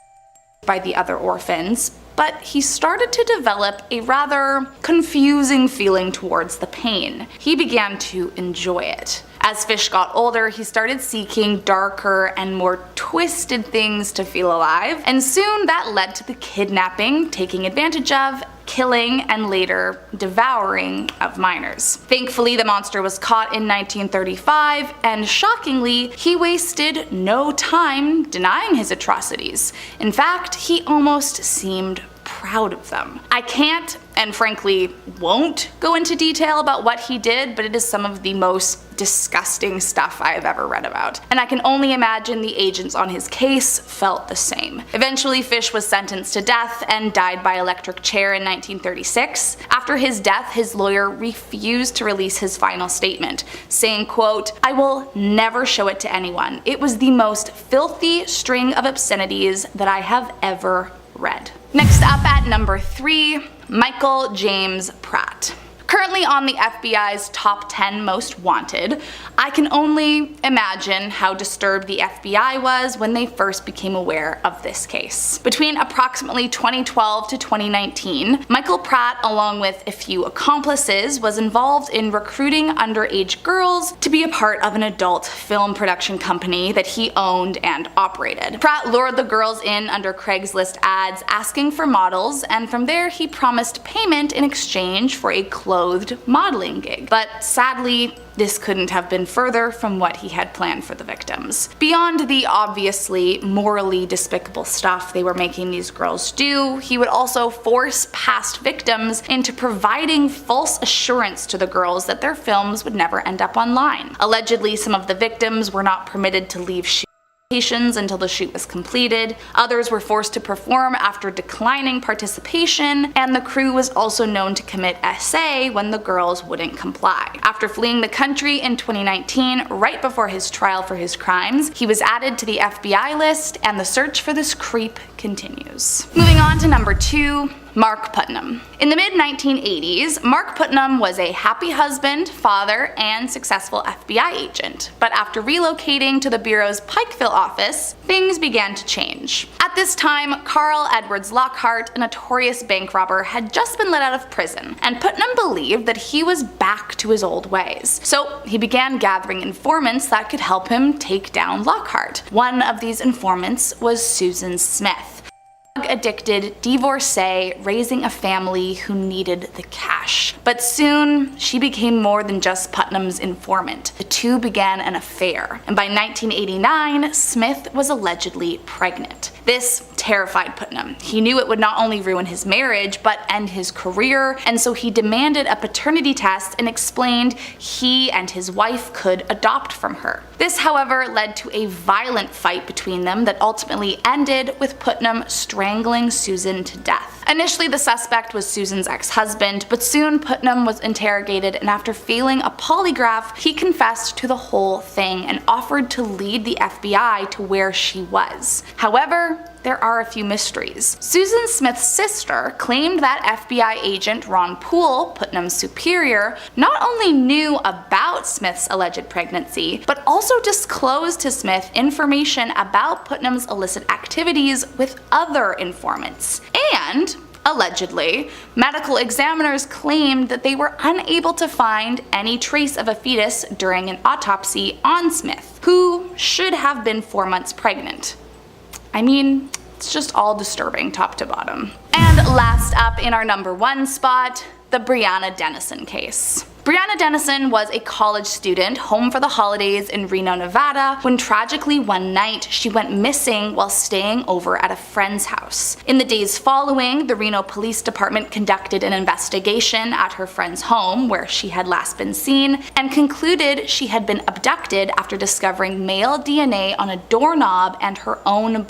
Speaker 5: by the other orphans, but he started to develop a rather confusing feeling towards the pain. He began to enjoy it. As Fish got older, he started seeking darker and more twisted things to feel alive, and soon that led to the kidnapping, taking advantage of, killing, and later devouring of minors. Thankfully, the monster was caught in 1935, and shockingly, he wasted no time denying his atrocities. In fact, he almost seemed proud of them. I can't, and frankly won't, go into detail about what he did, but it is some of the most disgusting stuff I have ever read about. And I can only imagine the agents on his case felt the same. Eventually, Fish was sentenced to death and died by electric chair in 1936. After his death, his lawyer refused to release his final statement, saying, quote, "I will never show it to anyone. It was the most filthy string of obscenities that I have ever read." Next up at number 3, Michael James Pratt. Currently on the FBI's top 10 most wanted, I can only imagine how disturbed the FBI was when they first became aware of this case. Between approximately 2012 to 2019, Michael Pratt, along with a few accomplices, was involved in recruiting underage girls to be a part of an adult film production company that he owned and operated. Pratt lured the girls in under Craigslist ads asking for models, and from there he promised payment in exchange for a clothes betrothed modeling gig. But sadly, this couldn't have been further from what he had planned for the victims. Beyond the obviously morally despicable stuff they were making these girls do, he would also force past victims into providing false assurance to the girls that their films would never end up online. Allegedly, some of the victims were not permitted to leave until the shoot was completed, others were forced to perform after declining participation, and the crew was also known to commit SA when the girls wouldn't comply. After fleeing the country in 2019, right before his trial for his crimes, he was added to the FBI list, and the search for this creep continues. Moving on to number 2, Mark Putnam. In the mid-1980s, Mark Putnam was a happy husband, father, and successful FBI agent. But after relocating to the Bureau's Pikeville office, things began to change. At this time, Carl Edwards Lockhart, a notorious bank robber, had just been let out of prison, and Putnam believed that he was back to his old ways. So he began gathering informants that could help him take down Lockhart. One of these informants was Susan Smith, addicted divorcee raising a family who needed the cash. But soon, she became more than just Putnam's informant. The two began an affair, and by 1989, Smith was allegedly pregnant. This terrified Putnam. He knew it would not only ruin his marriage, but end his career, and so he demanded a paternity test and explained he and his wife could adopt from her. This, however, led to a violent fight between them that ultimately ended with Putnam strangling Susan to death. Initially, the suspect was Susan's ex-husband, but soon Putnam was interrogated, and after failing a polygraph, he confessed to the whole thing and offered to lead the FBI to where she was. However, there are a few mysteries. Susan Smith's sister claimed that FBI agent Ron Poole, Putnam's superior, not only knew about Smith's alleged pregnancy, but also disclosed to Smith information about Putnam's illicit activities with other informants. And allegedly, medical examiners claimed that they were unable to find any trace of a fetus during an autopsy on Smith, who should have been 4 months pregnant. I mean, it's just all disturbing top to bottom. And last up in our number 1 spot, the Brianna Denison case. Brianna Denison was a college student home for the holidays in Reno, Nevada, when tragically one night she went missing while staying over at a friend's house. In the days following, the Reno Police Department conducted an investigation at her friend's home, where she had last been seen, and concluded she had been abducted after discovering male DNA on a doorknob and her own blood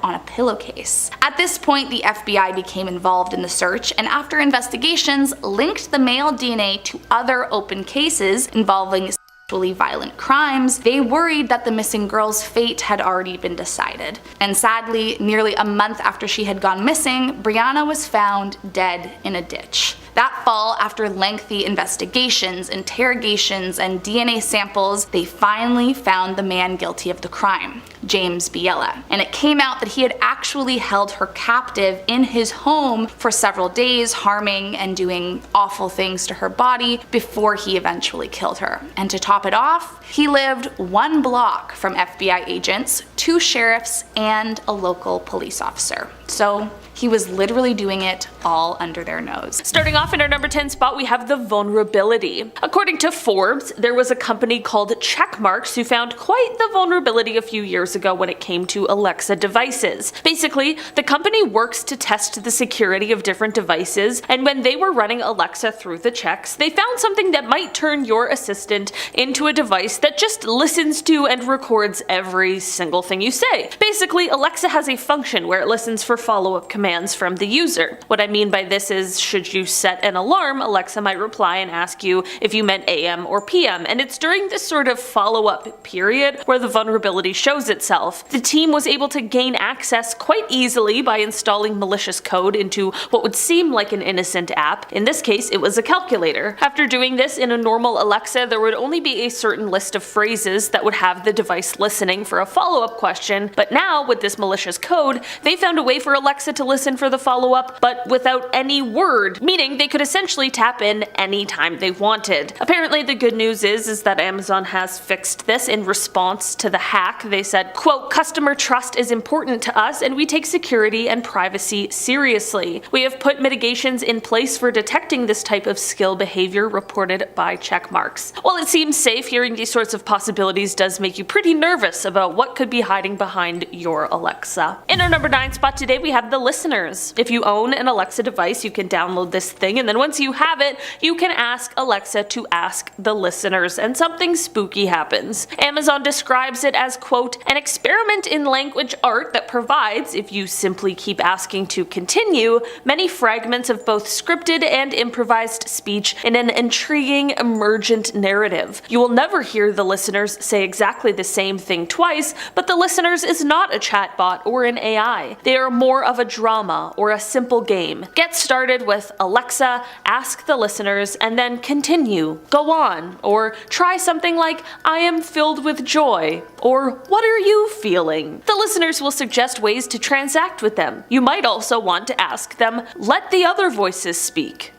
Speaker 5: on a pillowcase. At this point, the FBI became involved in the search, and after investigations linked the male DNA to other open cases involving sexually violent crimes, they worried that the missing girl's fate had already been decided. And sadly, nearly a month after she had gone missing, Brianna was found dead in a ditch. That fall, after lengthy investigations, interrogations, and DNA samples, they finally found the man guilty of the crime, James Biella. And it came out that he had actually held her captive in his home for several days, harming and doing awful things to her body before he eventually killed her. And to top it off, he lived 1 block from FBI agents, 2 sheriffs, and a local police officer. So he was literally doing it all under their nose.
Speaker 1: Starting off in our number 10 spot, we have the vulnerability. According to Forbes, there was a company called Checkmarks who found quite the vulnerability a few years ago when it came to Alexa devices. Basically, the company works to test the security of different devices, and when they were running Alexa through the checks, they found something that might turn your assistant into a device that just listens to and records every single thing you say. Basically, Alexa has a function where it listens for follow-up commands from the user. What I mean by this is, should you set an alarm, Alexa might reply and ask you if you meant AM or PM, and it's during this sort of follow-up period where the vulnerability shows itself. The team was able to gain access quite easily by installing malicious code into what would seem like an innocent app. In this case, it was a calculator. After doing this in a normal Alexa, there would only be a certain list of phrases that would have the device listening for a follow-up question, but now, with this malicious code, they found a way for Alexa to listen for the follow-up, but without any word, meaning they could essentially tap in anytime they wanted. Apparently the good news is that Amazon has fixed this in response to the hack. They said, quote, "Customer trust is important to us and we take security and privacy seriously. We have put mitigations in place for detecting this type of skill behavior reported by checkmarks." While it seems safe, hearing these sorts of possibilities does make you pretty nervous about what could be hiding behind your Alexa. In our number 9 spot today, we have the listeners. If you own an Alexa device, you can download this thing, and then once you have it, you can ask Alexa to ask the listeners, and something spooky happens. Amazon describes it as, quote, "an experiment in language art that provides, if you simply keep asking to continue, many fragments of both scripted and improvised speech in an intriguing, emergent narrative. You will never hear the listeners say exactly the same thing twice, but the listeners is not a chatbot or an AI. They are more of a drama or a simple game. Get started with Alexa, ask the listeners, and then continue, go on, or try something like, I am filled with joy, or what are you feeling?" The listeners will suggest ways to transact with them. You might also want to ask them, let the other voices speak.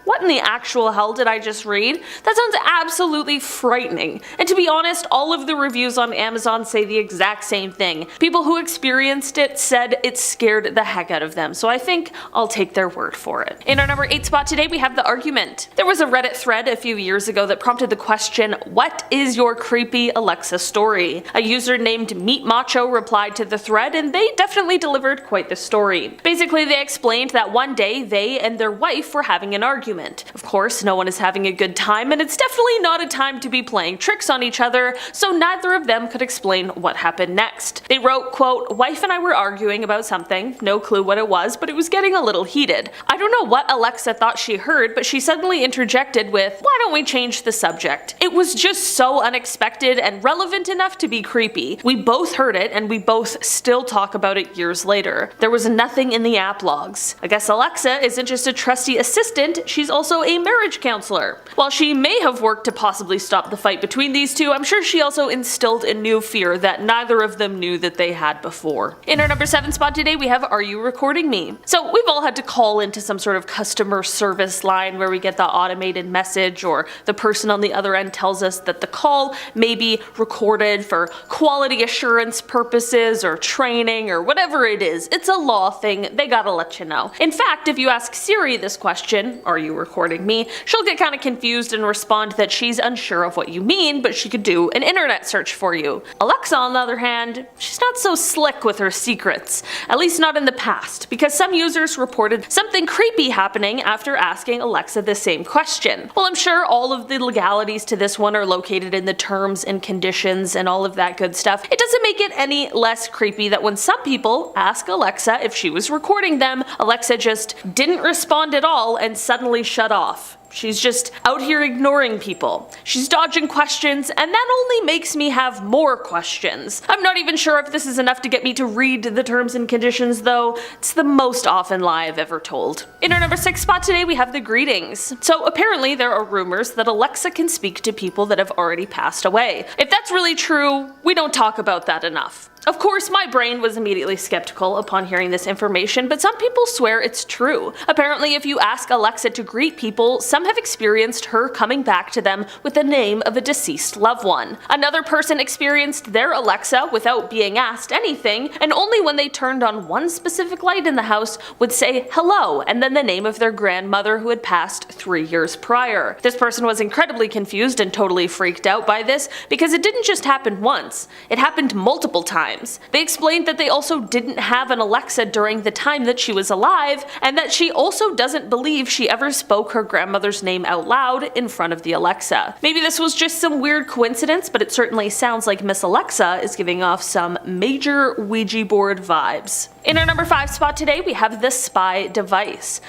Speaker 1: What in the actual hell did I just read? That sounds absolutely frightening. And to be honest, all of the reviews on Amazon say the exact same thing. People who experienced it said it scared the heck out of them, so I think I'll take their word for it. In our number 8 spot today, we have the argument. There was a Reddit thread a few years ago that prompted the question, what is your creepy Alexa story? A user named Meat Macho replied to the thread, and they definitely delivered quite the story. Basically, they explained that one day they and their wife were having an argument. Of course, no one is having a good time, and it's definitely not a time to be playing tricks on each other, so neither of them could explain what happened next. They wrote, quote, "Wife and I were arguing about something, no clue what it was, but it was getting a little heated. I don't know what Alexa thought she heard, but she suddenly interjected with, why don't we change the subject? It was just so unexpected and relevant enough to be creepy. We both heard it, and we both still talk about it years later. There was nothing in the app logs. I guess Alexa isn't just a trusty assistant, she's also a marriage counselor. While she may have worked to possibly stop the fight between these two, I'm sure she also instilled a new fear that neither of them knew that they had before." In our number 7 spot today, we have Are You Recording Me? So we've all had to call into some sort of customer service line where we get the automated message, or the person on the other end tells us that the call may be recorded for quality assurance purposes or training or whatever it is. It's a law thing, they gotta let you know. In fact, if you ask Siri this question, are you recording me, she'll get kind of confused and respond that she's unsure of what you mean, but she could do an internet search for you. Alexa, on the other hand, she's not so slick with her secrets, at least not in the past, because some users reported something creepy happening after asking Alexa the same question. Well, I'm sure all of the legalities to this one are located in the terms and conditions and all of that good stuff. It doesn't make it any less creepy that when some people ask Alexa if she was recording them, Alexa just didn't respond at all and suddenly shut off. She's just out here ignoring people. She's dodging questions, and that only makes me have more questions. I'm not even sure if this is enough to get me to read the terms and conditions, though. It's the most often lie I've ever told. In our number 6 spot today, we have the greetings. So apparently there are rumors that Alexa can speak to people that have already passed away. If that's really true, we don't talk about that enough. Of course, my brain was immediately skeptical upon hearing this information, but some people swear it's true. Apparently, if you ask Alexa to greet people, some have experienced her coming back to them with the name of a deceased loved one. Another person experienced their Alexa without being asked anything, and only when they turned on one specific light in the house would say hello and then the name of their grandmother who had passed 3 years prior. This person was incredibly confused and totally freaked out by this because it didn't just happen once, it happened multiple times. They explained that they also didn't have an Alexa during the time that she was alive, and that she also doesn't believe she ever spoke her grandmother's name out loud in front of the Alexa. Maybe this was just some weird coincidence, but it certainly sounds like Miss Alexa is giving off some major Ouija board vibes. In our number 5 spot today, we have the spy device.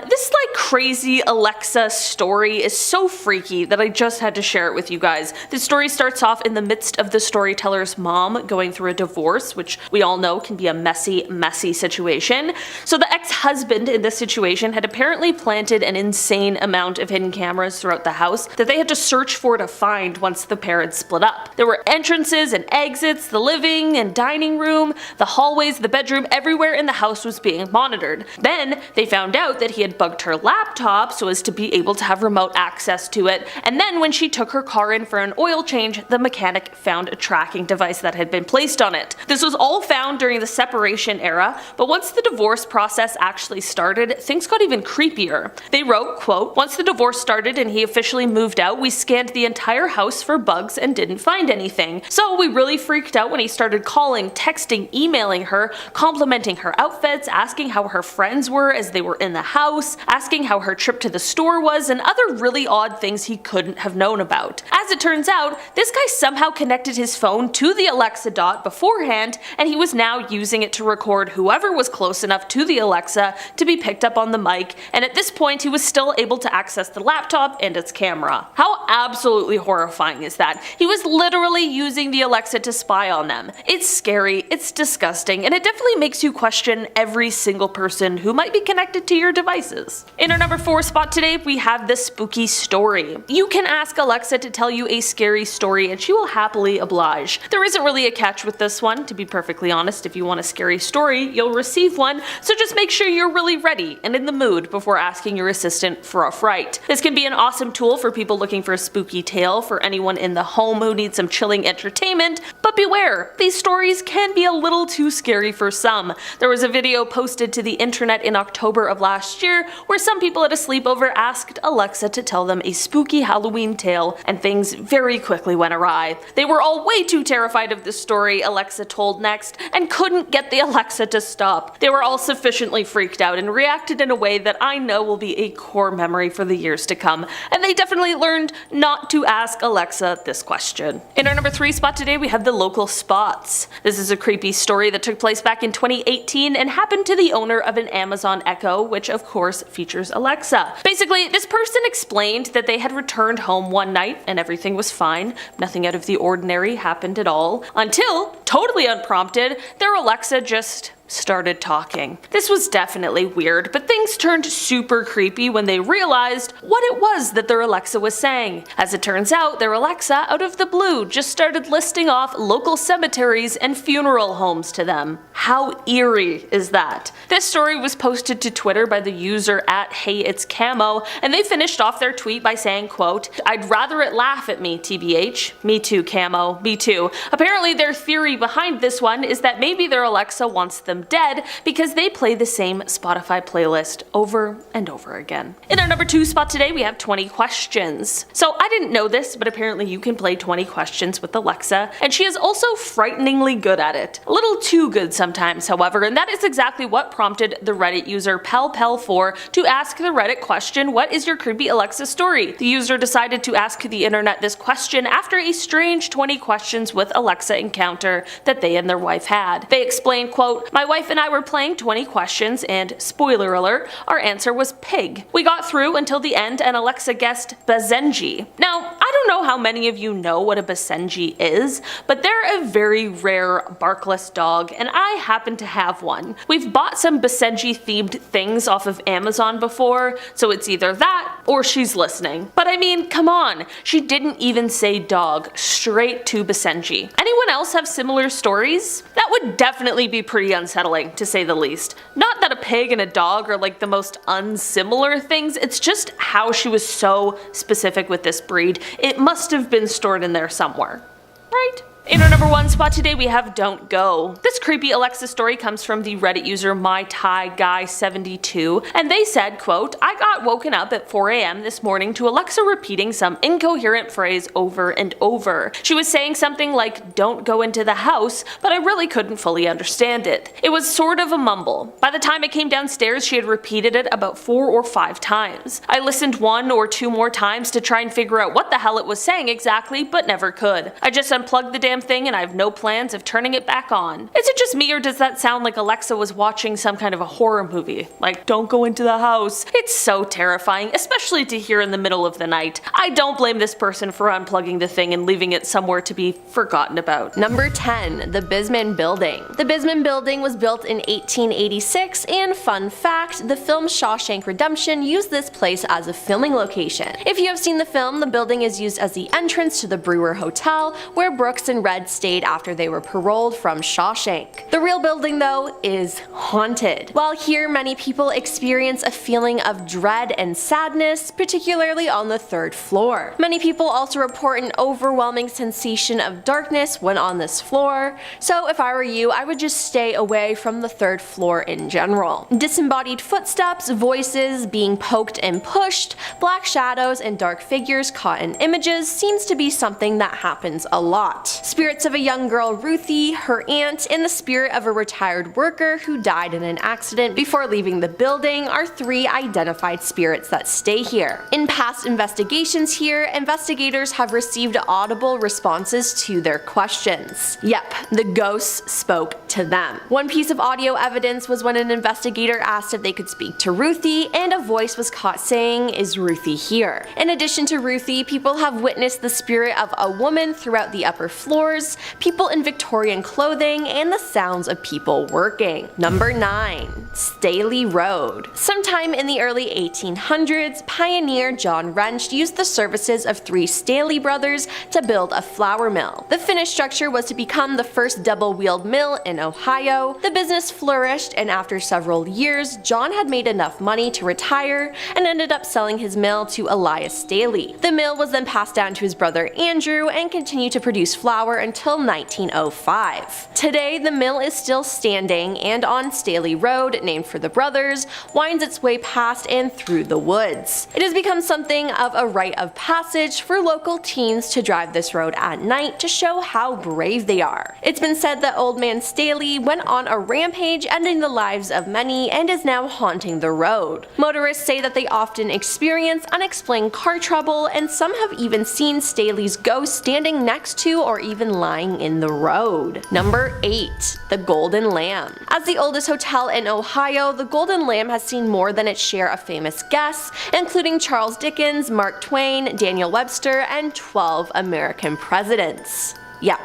Speaker 1: This crazy Alexa story is so freaky that I just had to share it with you guys. The story starts off in the midst of the storyteller's mom going through a divorce, which we all know can be a messy situation. So the ex-husband in this situation had apparently planted an insane amount amount of hidden cameras throughout the house that they had to search for to find once the pair had split up. There were entrances and exits, the living and dining room, the hallways, the bedroom, everywhere in the house was being monitored. Then they found out that he had bugged her laptop so as to be able to have remote access to it, and then when she took her car in for an oil change, the mechanic found a tracking device that had been placed on it. This was all found during the separation era, but once the divorce process actually started, things got even creepier. They wrote, quote, "Once the divorce started and he officially moved out, we scanned the entire house for bugs and didn't find anything. So we really freaked out when he started calling, texting, emailing her, complimenting her outfits, asking how her friends were as they were in the house, asking how her trip to the store was, and other really odd things he couldn't have known about. As it turns out, this guy somehow connected his phone to the Alexa dot beforehand, and he was now using it to record whoever was close enough to the Alexa to be picked up on the mic, and at this point he was still able to access the laptop and its camera." How absolutely horrifying is that? He was literally using the Alexa to spy on them. It's scary, it's disgusting, and it definitely makes you question every single person who might be connected to your devices. In our number 4 spot today, we have the spooky story. You can ask Alexa to tell you a scary story and she will happily oblige. There isn't really a catch with this one, to be perfectly honest. If you want a scary story, you'll receive one, so just make sure you're really ready and in the mood before asking your assistant for a fright. This can be an awesome tool for people looking for a spooky tale, for anyone in the home who needs some chilling entertainment, but beware, these stories can be a little too scary for some. There was a video posted to the internet in October of last year where some people at a sleepover asked Alexa to tell them a spooky Halloween tale, and things very quickly went awry. They were all way too terrified of the story, Alexa told Next, and couldn't get the Alexa to stop. They were all sufficiently freaked out and reacted in a way that I know will be a core memory for the years to come, and they definitely learned not to ask Alexa this question. In our number 3 spot today, we have the local spots. This is a creepy story that took place back in 2018 and happened to the owner of an Amazon Echo, which of course features Alexa. Basically, this person explained that they had returned home one night and everything was fine. Nothing out of the ordinary happened at all, until, totally unprompted, their Alexa just started talking. This was definitely weird, but things turned super creepy when they realized what it was that their Alexa was saying. As it turns out, their Alexa, out of the blue, just started listing off local cemeteries and funeral homes to them. How eerie is that? This story was posted to Twitter by the user @HeyIt'sCamo, and they finished off their tweet by saying, quote, "I'd rather it laugh at me, TBH. Me too, Camo. Me too." Apparently their theory behind this one is that maybe their Alexa wants them dead because they play the same Spotify playlist over and over again. In our number 2 spot today, we have 20 questions. So I didn't know this, but apparently you can play 20 questions with Alexa, and she is also frighteningly good at it. A little too good sometimes, however, and that is exactly what prompted the Reddit user PelPel4 to ask the Reddit question, "What is your creepy Alexa story?" The user decided to ask the internet this question after a strange 20 questions with Alexa encounter that they and their wife had. They explained, quote, "My wife and I were playing 20 questions and, spoiler alert, our answer was pig. We got through until the end and Alexa guessed Basenji." Now, I don't know how many of you know what a Basenji is, but they're a very rare barkless dog, and I happen to have one. We've bought some Basenji themed things off of Amazon before, so it's either that or she's listening. But I mean, come on, she didn't even say dog, straight to Basenji. Anyone else have similar stories? That would definitely be pretty unsettling, to say the least. Not that a pig and a dog are like the most unsimilar things, it's just how she was so specific with this breed. It must have been stored in there somewhere, right? In our number 1 spot today, we have Don't Go. This creepy Alexa story comes from the Reddit user MyTieGuy72, and they said, quote, "I got woken up at 4 a.m. this morning to Alexa repeating some incoherent phrase over and over. She was saying something like, 'Don't go into the house,' but I really couldn't fully understand it. It was sort of a mumble. By the time I came downstairs, she had repeated it about 4 or 5 times. I listened 1 or 2 more times to try and figure out what the hell it was saying exactly, but never could. I just unplugged the damn thing and I have no plans of turning it back on. It's it just me, or does that sound like Alexa was watching some kind of a horror movie? Like, don't go into the house. It's so terrifying, especially to hear in the middle of the night. I don't blame this person for unplugging the thing and leaving it somewhere to be forgotten about.
Speaker 6: Number 10. The Bissman Building. The Bissman Building was built in 1886, and fun fact, the film Shawshank Redemption used this place as a filming location. If you have seen the film, the building is used as the entrance to the Brewer Hotel, where Brooks and Red stayed after they were paroled from Shawshank. The real building, though, is haunted. While here many people experience a feeling of dread and sadness, particularly on the 3rd floor. Many people also report an overwhelming sensation of darkness when on this floor, so if I were you, I would just stay away from the 3rd floor in general. Disembodied footsteps, voices, being poked and pushed, black shadows, and dark figures caught in images seems to be something that happens a lot. Spirits of a young girl, Ruthie, her aunt, and the spirit of a retired worker who died in an accident before leaving the building are 3 identified spirits that stay here. In past investigations here, investigators have received audible responses to their questions. Yep, the ghosts spoke to them. One piece of audio evidence was when an investigator asked if they could speak to Ruthie, and a voice was caught saying, "Is Ruthie here?" In addition to Ruthie, people have witnessed the spirit of a woman throughout the upper floors, people in Victorian clothing, and the sounds of people working. Number 9. Staley Road. Sometime in the early 1800s, pioneer John Wrench used the services of 3 Staley brothers to build a flour mill. The finished structure was to become the first double-wheeled mill in Ohio. The business flourished, and after several years, John had made enough money to retire and ended up selling his mill to Elias Staley. The mill was then passed down to his brother Andrew and continued to produce flour until 1905. Today, the mill is still standing, and on Staley Road, named for the brothers, winds its way past and through the woods. It has become something of a rite of passage for local teens to drive this road at night to show how brave they are. It's been said that Old Man Staley went on a rampage, ending the lives of many, and is now haunting the road. Motorists say that they often experience unexplained car trouble, and some have even seen Staley's ghost standing next to or even lying in the road. Number 8. The Golden Lamb. As the oldest hotel in Ohio, the Golden Lamb has seen more than its share of famous guests, including Charles Dickens, Mark Twain, Daniel Webster, and 12 American presidents. Yeah.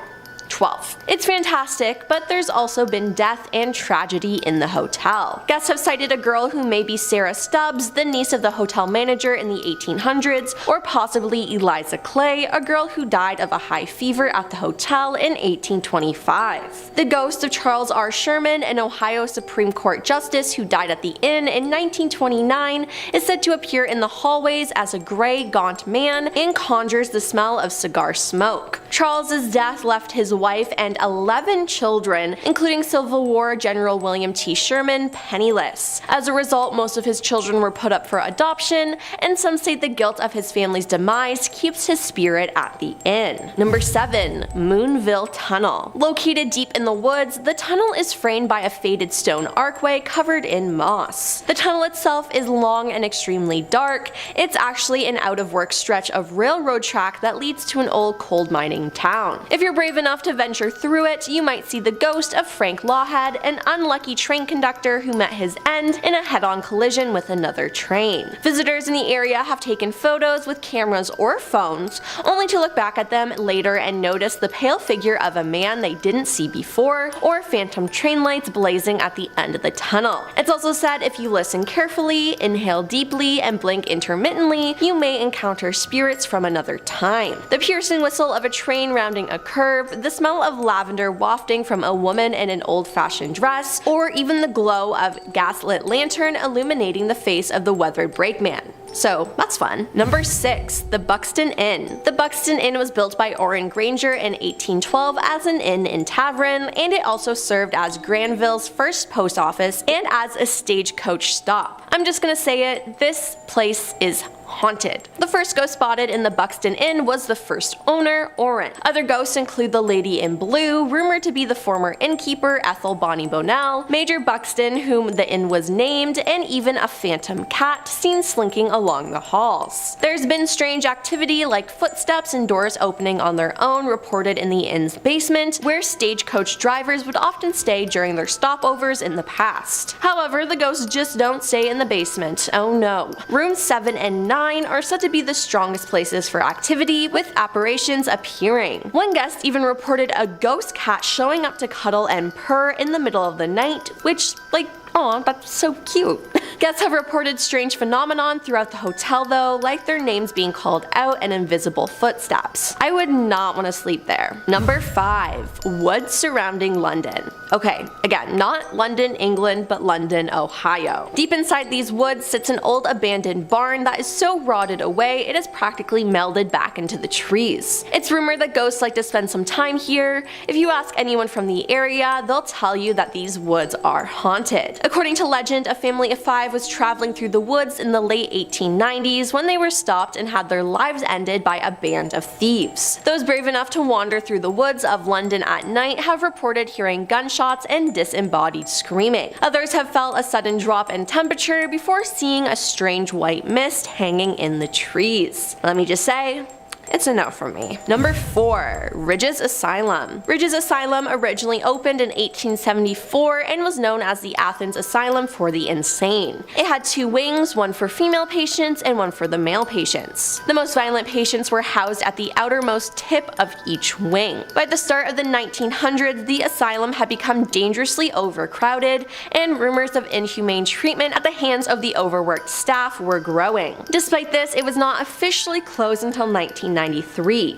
Speaker 6: 12. It's fantastic, but there's also been death and tragedy in the hotel. Guests have cited a girl who may be Sarah Stubbs, the niece of the hotel manager in the 1800s, or possibly Eliza Clay, a girl who died of a high fever at the hotel in 1825. The ghost of Charles R. Sherman, an Ohio Supreme Court justice who died at the inn in 1929, is said to appear in the hallways as a gray, gaunt man and conjures the smell of cigar smoke. Charles's death left his wife and 11 children, including Civil War General William T. Sherman, penniless. As a result, most of his children were put up for adoption, and some say the guilt of his family's demise keeps his spirit at the inn. Number 7. Moonville Tunnel. Located deep in the woods, the tunnel is framed by a faded stone archway covered in moss. The tunnel itself is long and extremely dark. It's actually an out-of-work stretch of railroad track that leads to an old coal mining town. If you're brave enough to venture through it, you might see the ghost of Frank Lawhead, an unlucky train conductor who met his end in a head-on collision with another train. Visitors in the area have taken photos with cameras or phones, only to look back at them later and notice the pale figure of a man they didn't see before, or phantom train lights blazing at the end of the tunnel. It's also said if you listen carefully, inhale deeply, and blink intermittently, you may encounter spirits from another time. The piercing whistle of a train rounding a curve, the smell of lavender wafting from a woman in an old-fashioned dress, or even the glow of gaslit lantern illuminating the face of the weathered brakeman. So that's fun. Number 6. The Buckton Inn. The Buckton Inn was built by Orrin Granger in 1812 as an inn and tavern, and it also served as Granville's first post office and as a stagecoach stop. I'm just gonna say it, this place is haunted. The first ghost spotted in the Buckton Inn was the first owner, Orrin. Other ghosts include the Lady in Blue, rumored to be the former innkeeper Ethel Bonnie Bonnell, Major Buxton, whom the inn was named, and even a phantom cat seen slinking along along the halls. There's been strange activity like footsteps and doors opening on their own reported in the inn's basement, where stagecoach drivers would often stay during their stopovers in the past. However, the ghosts just don't stay in the basement, oh no. Rooms 7 and 9 are said to be the strongest places for activity, with apparitions appearing. One guest even reported a ghost cat showing up to cuddle and purr in the middle of the night, which, like, aw, that's so cute. Guests have reported strange phenomenon throughout the hotel though, like their names being called out and invisible footsteps. I would not want to sleep there. Number 5. Woods surrounding London. Okay, again, not London, England, but London, Ohio. Deep inside these woods sits an old abandoned barn that is so rotted away it is practically melded back into the trees. It's rumored that ghosts like to spend some time here. If you ask anyone from the area, they'll tell you that these woods are haunted. According to legend, a family of 5 was traveling through the woods in the late 1890s when they were stopped and had their lives ended by a band of thieves. Those brave enough to wander through the woods of London at night have reported hearing gunshots and disembodied screaming. Others have felt a sudden drop in temperature before seeing a strange white mist hanging in the trees. Let me just say, it's a no for me. Number 4. Ridge's Asylum. Ridge's Asylum originally opened in 1874 and was known as the Athens Asylum for the Insane. It had 2 wings, one for female patients and one for the male patients. The most violent patients were housed at the outermost tip of each wing. By the start of the 1900s, the asylum had become dangerously overcrowded, and rumors of inhumane treatment at the hands of the overworked staff were growing. Despite this, it was not officially closed until 1993.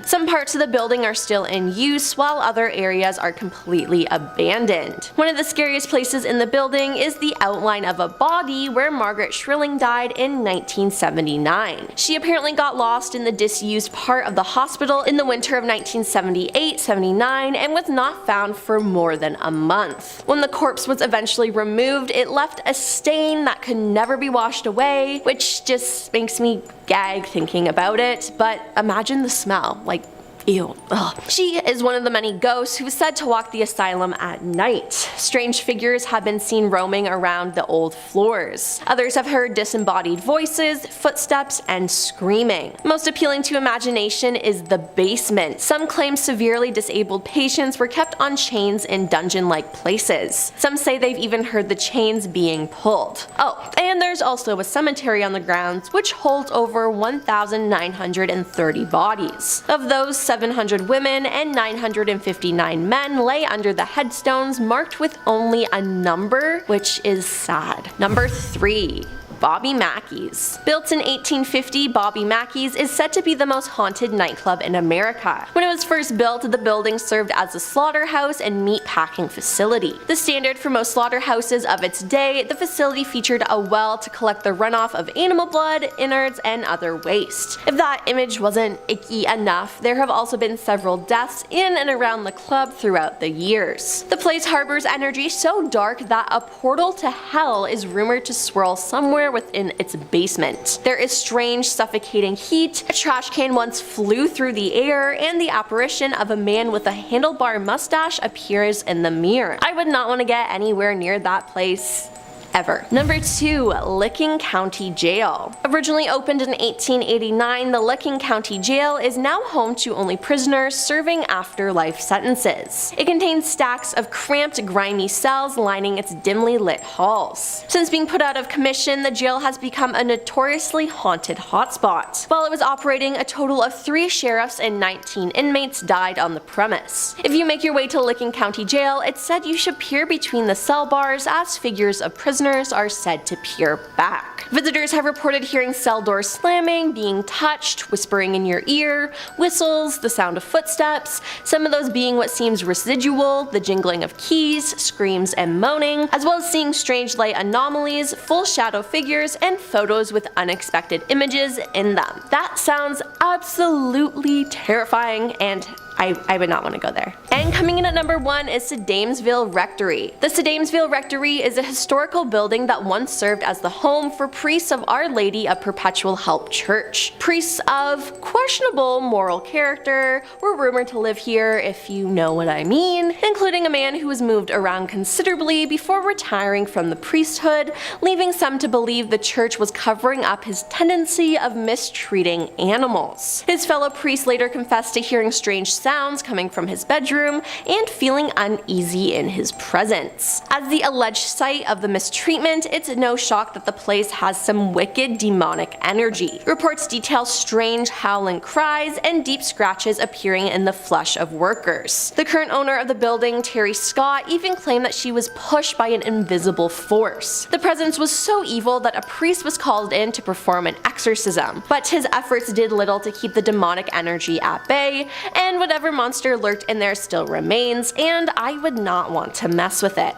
Speaker 6: Some parts of the building are still in use, while other areas are completely abandoned. One of the scariest places in the building is the outline of a body where Margaret Shrilling died in 1979. She apparently got lost in the disused part of the hospital in the winter of 1978-79 and was not found for more than a month. When the corpse was eventually removed, it left a stain that could never be washed away, which just makes me gag thinking about it, but imagine the smell, like, ew. Ugh. She is one of the many ghosts who is said to walk the asylum at night. Strange figures have been seen roaming around the old floors. Others have heard disembodied voices, footsteps, and screaming. Most appealing to imagination is the basement. Some claim severely disabled patients were kept on chains in dungeon-like places. Some say they've even heard the chains being pulled. Oh, and there's also a cemetery on the grounds which holds over 1,930 bodies. Of those, 700 women and 959 men lay under the headstones marked with only a number, which is sad. Number 3. Bobby Mackey's. Built in 1850, Bobby Mackey's is said to be the most haunted nightclub in America. When it was first built, the building served as a slaughterhouse and meat packing facility. The standard for most slaughterhouses of its day, the facility featured a well to collect the runoff of animal blood, innards, and other waste. If that image wasn't icky enough, there have also been several deaths in and around the club throughout the years. The place harbors energy so dark that a portal to hell is rumored to swirl somewhere within its basement. There is strange suffocating heat, a trash can once flew through the air, and the apparition of a man with a handlebar mustache appears in the mirror. I would not want to get anywhere near that place ever. Number 2. Licking County Jail. Originally opened in 1889, the Licking County Jail is now home to only prisoners serving afterlife sentences. It contains stacks of cramped, grimy cells lining its dimly lit halls. Since being put out of commission, the jail has become a notoriously haunted hotspot. While it was operating, a total of 3 sheriffs and 19 inmates died on the premise. If you make your way to Licking County Jail, it's said you should peer between the cell bars as figures of prisoners are said to peer back. Visitors have reported hearing cell doors slamming, being touched, whispering in your ear, whistles, the sound of footsteps, some of those being what seems residual, the jingling of keys, screams, and moaning, as well as seeing strange light anomalies, full shadow figures, and photos with unexpected images in them. That sounds absolutely terrifying, and I would not want to go there. And coming in at number 1 is Sedamsville Rectory. The Sedamsville Rectory is a historical building that once served as the home for priests of Our Lady of Perpetual Help Church. Priests of questionable moral character were rumored to live here, if you know what I mean, including a man who was moved around considerably before retiring from the priesthood, leaving some to believe the church was covering up his tendency of mistreating animals. His fellow priests later confessed to hearing strange sounds coming from his bedroom and feeling uneasy in his presence. As the alleged site of the mistreatment, it's no shock that the place has some wicked demonic energy. Reports detail strange howling cries and deep scratches appearing in the flesh of workers. The current owner of the building, Terry Scott, even claimed that she was pushed by an invisible force. The presence was so evil that a priest was called in to perform an exorcism, but his efforts did little to keep the demonic energy at bay, and whatever monster lurked in there still remains, and I would not want to mess with it.